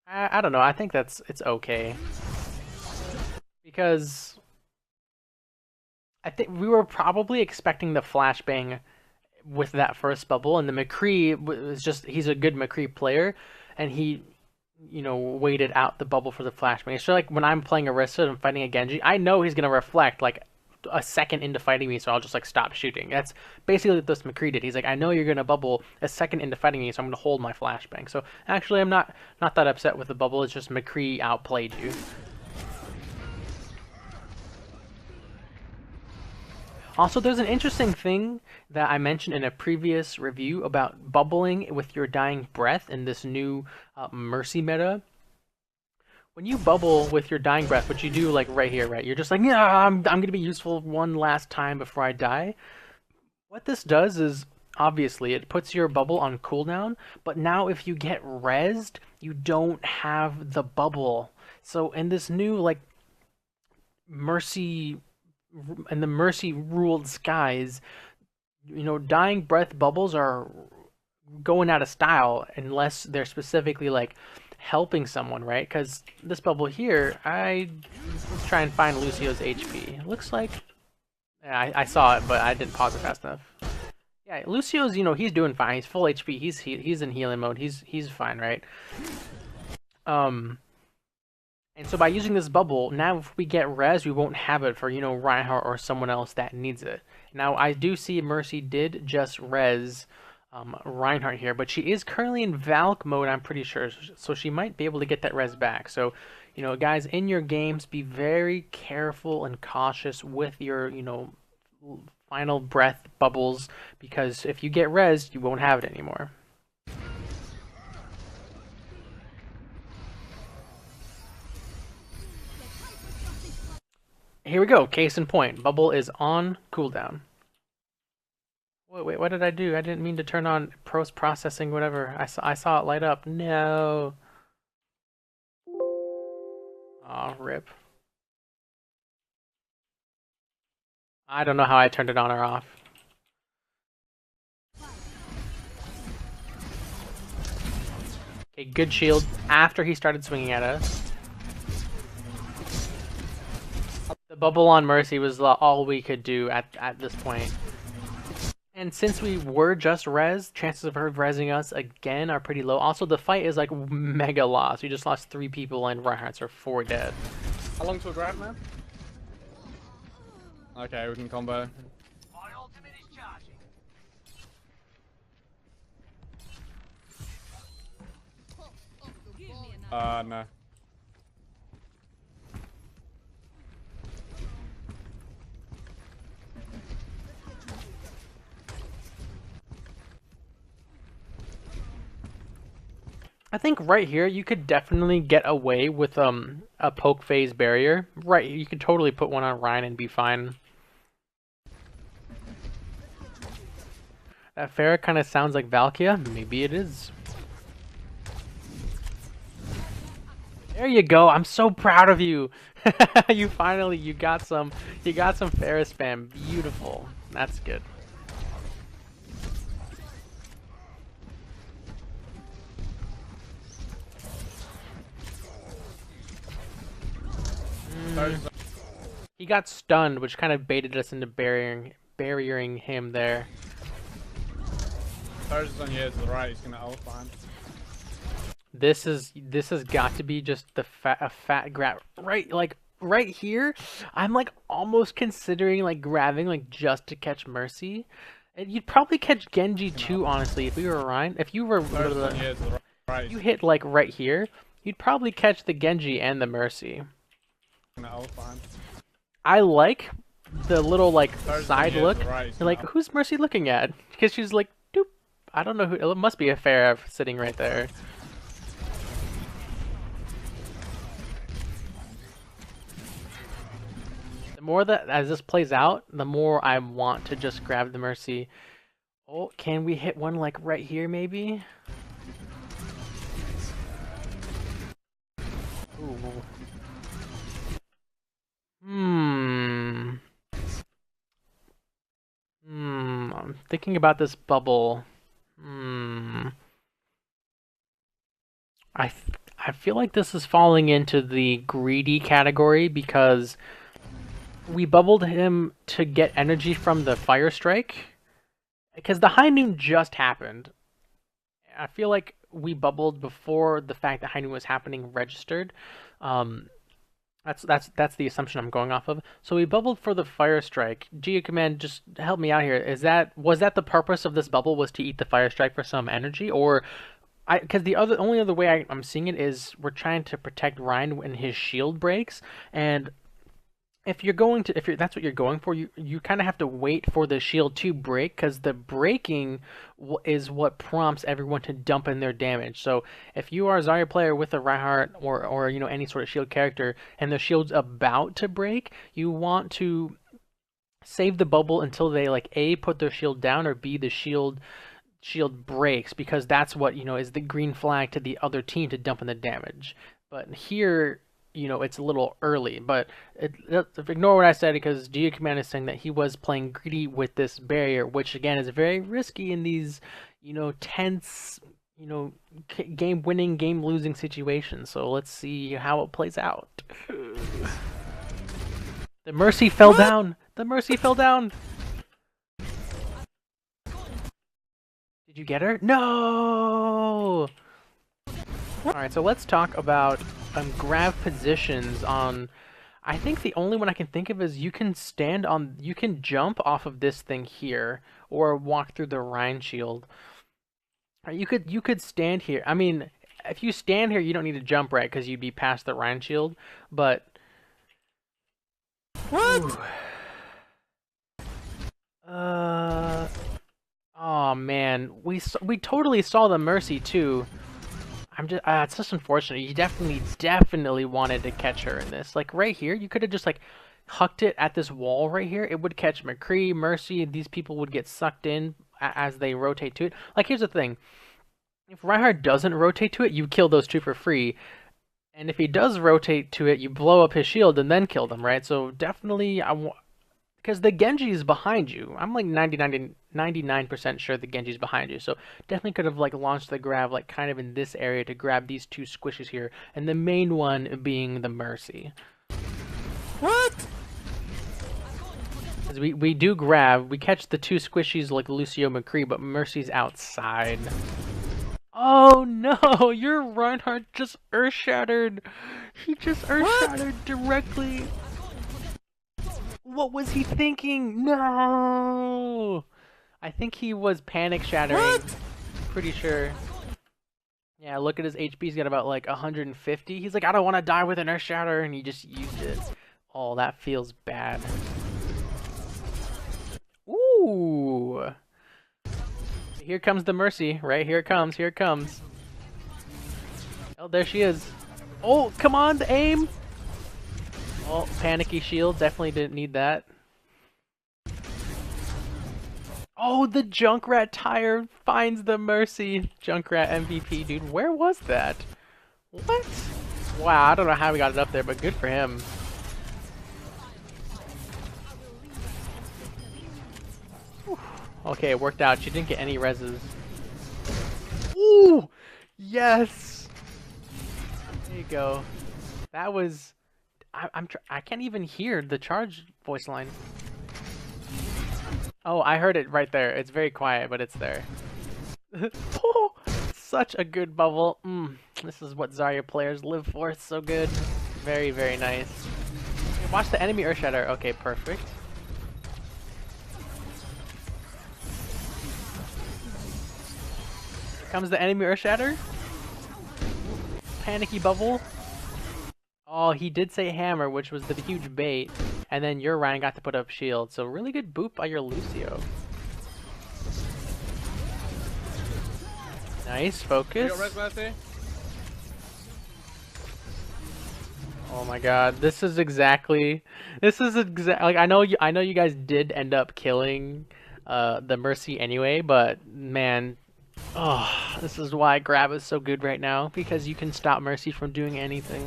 I don't know. I think it's okay because I think we were probably expecting the flashbang with that first bubble, and the McCree was just he's a good McCree player, and he waited out the bubble for the flashbang. So like when I'm playing Orisa and I'm fighting a Genji, I know he's gonna reflect like a second into fighting me, so I'll just like stop shooting. That's basically what this McCree did. He's like, I know you're gonna bubble a second into fighting me, so I'm gonna hold my flashbang. So actually, I'm not that upset with the bubble. It's just McCree outplayed you. Also, there's an interesting thing that I mentioned in a previous review about bubbling with your dying breath in this new Mercy meta. When you bubble with your dying breath, which you do like right here, right? You're just like, yeah, I'm gonna be useful one last time before I die. What this does is, obviously, it puts your bubble on cooldown, but now if you get rezzed, you don't have the bubble. So in this new, like, Mercy, in the Mercy-ruled skies, dying breath bubbles are going out of style unless they're specifically, like, helping someone, right? Because this bubble here, let's try and find Lucio's HP. It looks like, yeah, I saw it, but I didn't pause it fast enough. Yeah, Lucio's, he's doing fine. He's full HP. He's in healing mode. He's fine, right? And so by using this bubble, now if we get res, we won't have it for, Reinhardt or someone else that needs it. Now, I do see Mercy did just res Reinhardt here, but she is currently in Valk mode, I'm pretty sure, so she might be able to get that res back. So, guys, in your games, be very careful and cautious with your, final breath bubbles, because if you get res, you won't have it anymore. Here we go, case in point. Bubble is on cooldown. Wait, what did I do? I didn't mean to turn on post-processing, whatever. I saw it light up. No. Aw, rip. I don't know how I turned it on or off. Okay, good shield after he started swinging at us. The bubble on Mercy was all we could do at this point. And since we were just res, chances of her resing us again are pretty low. Also, the fight is like mega lost. We just lost 3 people and Reinhardt's are 4 dead. How long to a grab, man? Okay, we can combo. My ultimate is charging. No. I think right here you could definitely get away with a poke phase barrier. Right, you could totally put one on Ryan and be fine. That Pharah kind of sounds like Valkia. Maybe it is. There you go. I'm so proud of you. You got some Pharah spam. Beautiful. That's good. He got stunned, which kind of baited us into barriering him there. Thursday's on here to the right, he's gonna ult behind. This has got to be just a fat grab right here. I'm like almost considering like grabbing like just to catch Mercy. And you'd probably catch Genji too, honestly, if we were Ryan. If you were On here to the right, you hit like right here, you'd probably catch the Genji and the Mercy. gonna ult behind. I like the little like side here look. to the right, You're like, who's Mercy looking at? Because she's like, doop. I don't know who. It must be a Pharah sitting right there. The more that as this plays out, the more I want to just grab the Mercy. Oh, can we hit one like right here maybe? Ooh. I'm thinking about this bubble. Hmm. I feel like this is falling into the greedy category because we bubbled him to get energy from the fire strike. Because the high noon just happened. I feel like we bubbled before the fact that high noon was happening registered. Um, that's the assumption I'm going off of. So we bubbled for the fire strike. Geo Command, just help me out here. Was that the purpose of this bubble, was to eat the fire strike for some energy, or because the only other way I'm seeing it is we're trying to protect Ryan when his shield breaks, and if that's what you're going for, you kind of have to wait for the shield to break, because the breaking is what prompts everyone to dump in their damage. So if you are a Zarya player with a Reinhardt or any sort of shield character and the shield's about to break, you want to save the bubble until they like A, put their shield down, or B, the shield breaks, because that's what is the green flag to the other team to dump in the damage. But here, it's a little early, but ignore what I said, because Geo Command is saying that he was playing greedy with this barrier, which again is very risky in these tense game winning, game losing situations. So let's see how it plays out. The Mercy fell down. The Mercy fell down. Did you get her? No! Alright, so let's talk about grab positions on... I think the only one I can think of is you can jump off of this thing here, or walk through the Rhine shield. You could stand here. I mean, if you stand here, you don't need to jump, right? Because you'd be past the Rhine shield, but... What? Oh man, we totally saw the Mercy too. It's just unfortunate. You definitely wanted to catch her in this. Like right here, you could have just like hucked it at this wall right here. It would catch McCree, Mercy. These people would get sucked in as they rotate to it. Like here's the thing: if Reinhardt doesn't rotate to it, you kill those two for free. And if he does rotate to it, you blow up his shield and then kill them, right? So definitely, because the Genji is behind you. I'm like 99% sure the Genji is behind you. So definitely could have like launched the grab like kind of in this area to grab these two squishes here, and the main one being the Mercy. What? Because we do grab, we catch the two squishies like Lucio McCree, but Mercy's outside. Oh no, your Reinhardt just earth shattered. He just earth shattered directly. What was he thinking? No! I think he was panic shattering. What? Pretty sure. Yeah, look at his HP. He's got about like 150. He's like, I don't want to die with an earth shatter, and he just used it. Oh, that feels bad. Ooh! Here comes the Mercy. Right, here it comes. Here it comes. Oh, there she is. Oh, come on, the aim! Oh, panicky shield. Definitely didn't need that. Oh, the Junkrat tire finds the Mercy. Junkrat MVP, dude. Where was that? What? Wow, I don't know how we got it up there, but good for him. Whew. Okay, it worked out. She didn't get any reses. Ooh! Yes! There you go. That was... I can't even hear the charge voice line. Oh, I heard it right there. It's very quiet, but it's there. Oh, such a good bubble. This is what Zarya players live for. It's so good. Very, very nice. Watch the enemy Earth Shatter. Okay, perfect. Here comes the enemy Earth Shatter. Panicky bubble. Oh, he did say hammer, which was the huge bait, and then your Ryan got to put up shield, so really good boop by your Lucio. Nice, focus. Oh my god, this is exactly like I know you guys did end up killing the Mercy anyway, but man, oh, this is why grab is so good right now, because you can stop Mercy from doing anything.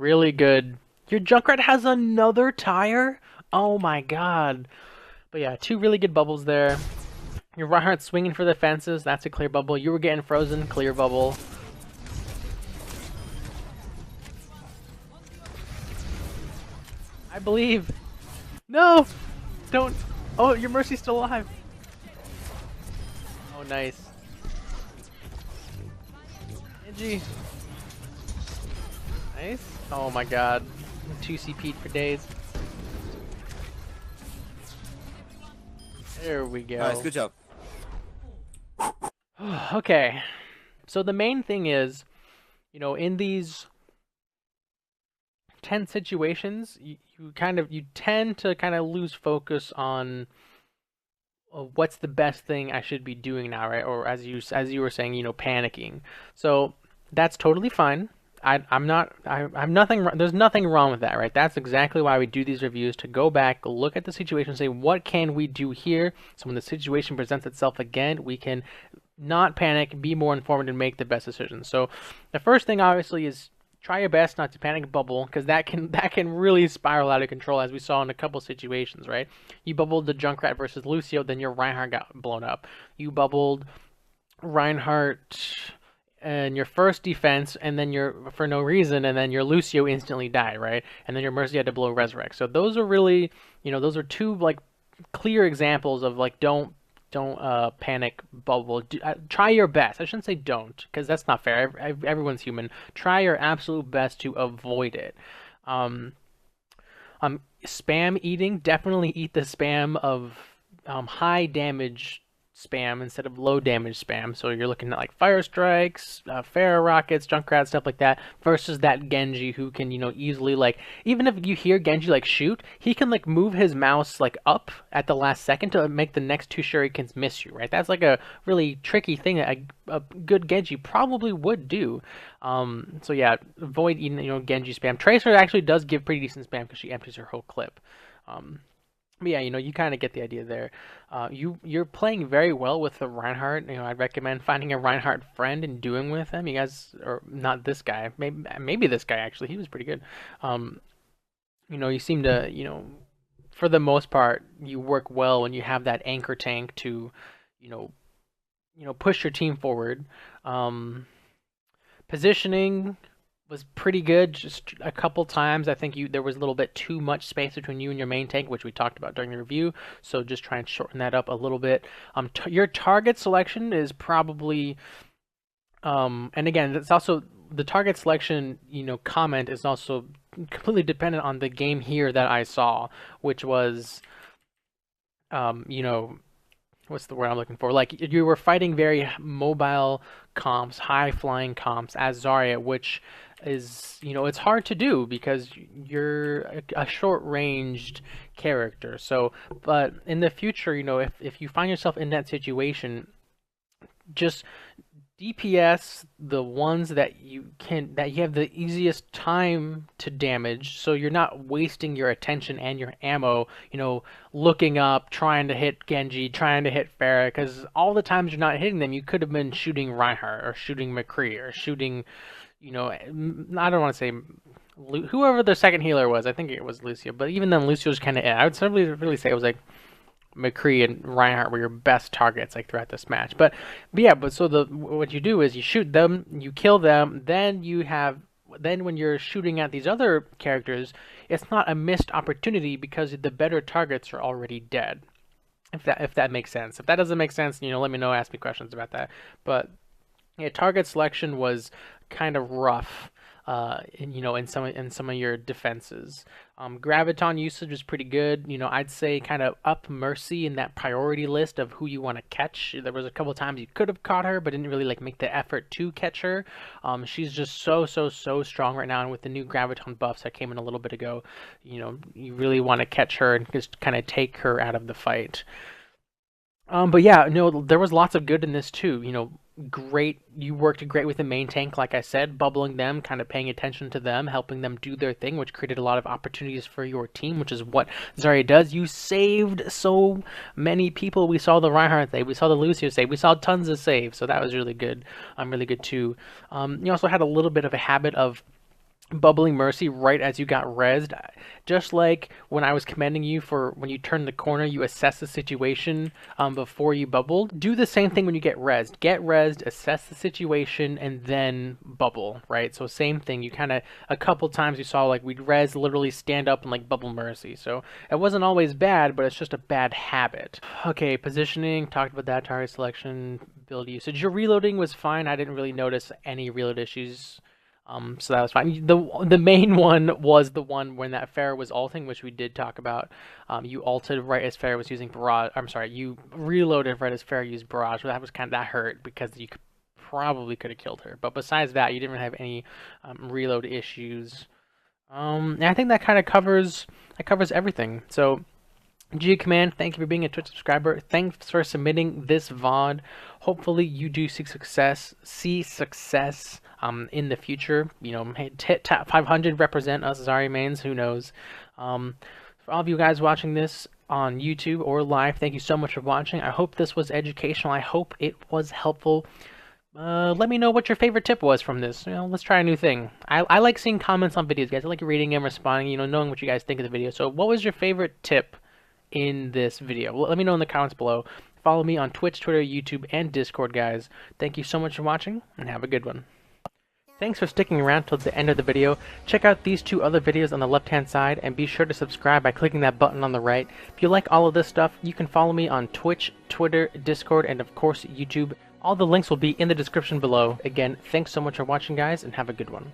Really good. Your Junkrat has another tire? Oh my god. But yeah, two really good bubbles there. Your Reinhardt swinging for the fences. That's a clear bubble. You were getting frozen. Clear bubble. I believe. No! Don't. Oh, your Mercy's still alive. Oh, nice. Genji. Nice. Oh my god. 2 CP'd for days. There we go. Nice, good job. Okay. So the main thing is, you know, in these tense situations, you tend to kind of lose focus on what's the best thing I should be doing now, right? Or as you were saying, you know, panicking. So that's totally fine. I'm not. I'm nothing. There's nothing wrong with that, right? That's exactly why we do these reviews, to go back, look at the situation, say what can we do here, so when the situation presents itself again, we can not panic, be more informed, and make the best decisions. So the first thing, obviously, is try your best not to panic bubble, because that can really spiral out of control, as we saw in a couple situations, right? You bubbled the Junkrat versus Lucio, then your Reinhardt got blown up. You bubbled Reinhardt and your first defense, and then for no reason, and then your Lucio instantly died, right? And then your Mercy had to blow Resurrect. So those are really, you know, those are two like clear examples of like don't panic bubble. Try your best. I shouldn't say don't, because that's not fair. Everyone's human. Try your absolute best to avoid it. Spam eating. Definitely eat the spam of high damage spam instead of low damage spam. So you're looking at like fire strikes, Pharaoh rockets, Junkrat, stuff like that, versus that Genji who can, you know, easily, like, even if you hear Genji like shoot, he can like move his mouse like up at the last second to make the next two shurikens miss you, right? That's like a really tricky thing that a good Genji probably would do. So yeah, avoid eating, you know, Genji spam. Tracer actually does give pretty decent spam because she empties her whole clip. But yeah, you know, you kind of get the idea there. You're playing very well with the Reinhardt. You know, I'd recommend finding a Reinhardt friend and doing with him. You guys, or not this guy, maybe this guy actually. He was pretty good. You know, you seem to, you know, for the most part, you work well when you have that anchor tank to, you know, push your team forward. Positioning was pretty good. Just a couple times, I think there was a little bit too much space between you and your main tank, which we talked about during the review. So just try and shorten that up a little bit. Your target selection is probably, and again, it's also the target selection. You know, comment is also completely dependent on the game here that I saw, which was, you know, what's the word I'm looking for? Like, you were fighting very mobile comps, high flying comps as Zarya, which is, you know, it's hard to do because you're a short-ranged character. So, but in the future, you know, if you find yourself in that situation, just DPS the ones that you have the easiest time to damage, so you're not wasting your attention and your ammo, you know, looking up, trying to hit Genji, trying to hit Pharah, because all the times you're not hitting them, you could have been shooting Reinhardt or shooting McCree or shooting, you know, I don't want to say whoever the second healer was. I think it was Lucio, but even then, Lucio's kind of. I would really say it was like McCree and Reinhardt were your best targets like throughout this match. But yeah, so what you do is you shoot them, you kill them, then when you're shooting at these other characters, it's not a missed opportunity because the better targets are already dead. If that makes sense. If that doesn't make sense, you know, let me know, ask me questions about that. But yeah, target selection was kind of rough. In some of your defenses. Graviton usage is pretty good. You know, I'd say kind of up Mercy in that priority list of who you want to catch. There was a couple times you could have caught her, but didn't really like make the effort to catch her. She's just so strong right now, and with the new Graviton buffs that came in a little bit ago, you know, you really want to catch her and just kind of take her out of the fight. But yeah, no, there was lots of good in this too. You know, you worked great with the main tank, like I said, bubbling them, kind of paying attention to them, helping them do their thing, which created a lot of opportunities for your team, which is what Zarya does. You saved so many people. We saw the Reinhardt save, we saw the Lucio save, we saw tons of saves, so that was really good. Really good too. You also had a little bit of a habit of bubbling mercy right as you got rezzed. Just like when I was commending you for when you turn the corner, you assess the situation before you bubbled. Do the same thing when you get rezzed. Get rezzed, assess the situation, and then bubble, right? So same thing. You kind of, a couple times you saw like we'd res, literally stand up and like bubble mercy. So it wasn't always bad, but it's just a bad habit. Okay, positioning, talked about that, target selection, build usage. Your reloading was fine. I didn't really notice any reload issues. So that was fine. The main one was the one when that Pharah was ulting, which we did talk about. You ulted right as Pharah was using barrage. I'm sorry, you reloaded right as Pharah used barrage. So that was that hurt because you probably could have killed her. But besides that, you didn't have any reload issues. And I think that kind of covers everything. So. G Command, thank you for being a Twitch subscriber. Thanks for submitting this VOD. Hopefully you do see success in the future. You know, hit top 500, represent us Zarya mains, who knows. For all of you guys watching this on YouTube or live, thank you so much for watching. I hope this was educational. I hope it was helpful. Let me know what your favorite tip was from this. You know, let's try a new thing. I like seeing comments on videos, guys. I like reading and responding, you know, knowing what you guys think of the video. So what was your favorite tip in this video? Let me know in the comments below. Follow me on Twitch, Twitter, YouTube, and Discord, guys. Thank you so much for watching, and have a good one. Thanks for sticking around till the end of the video. Check out these 2 other videos on the left-hand side, and be sure to subscribe by clicking that button on the right. If you like all of this stuff, you can follow me on Twitch, Twitter, Discord, and of course, YouTube. All the links will be in the description below. Again, thanks so much for watching, guys, and have a good one.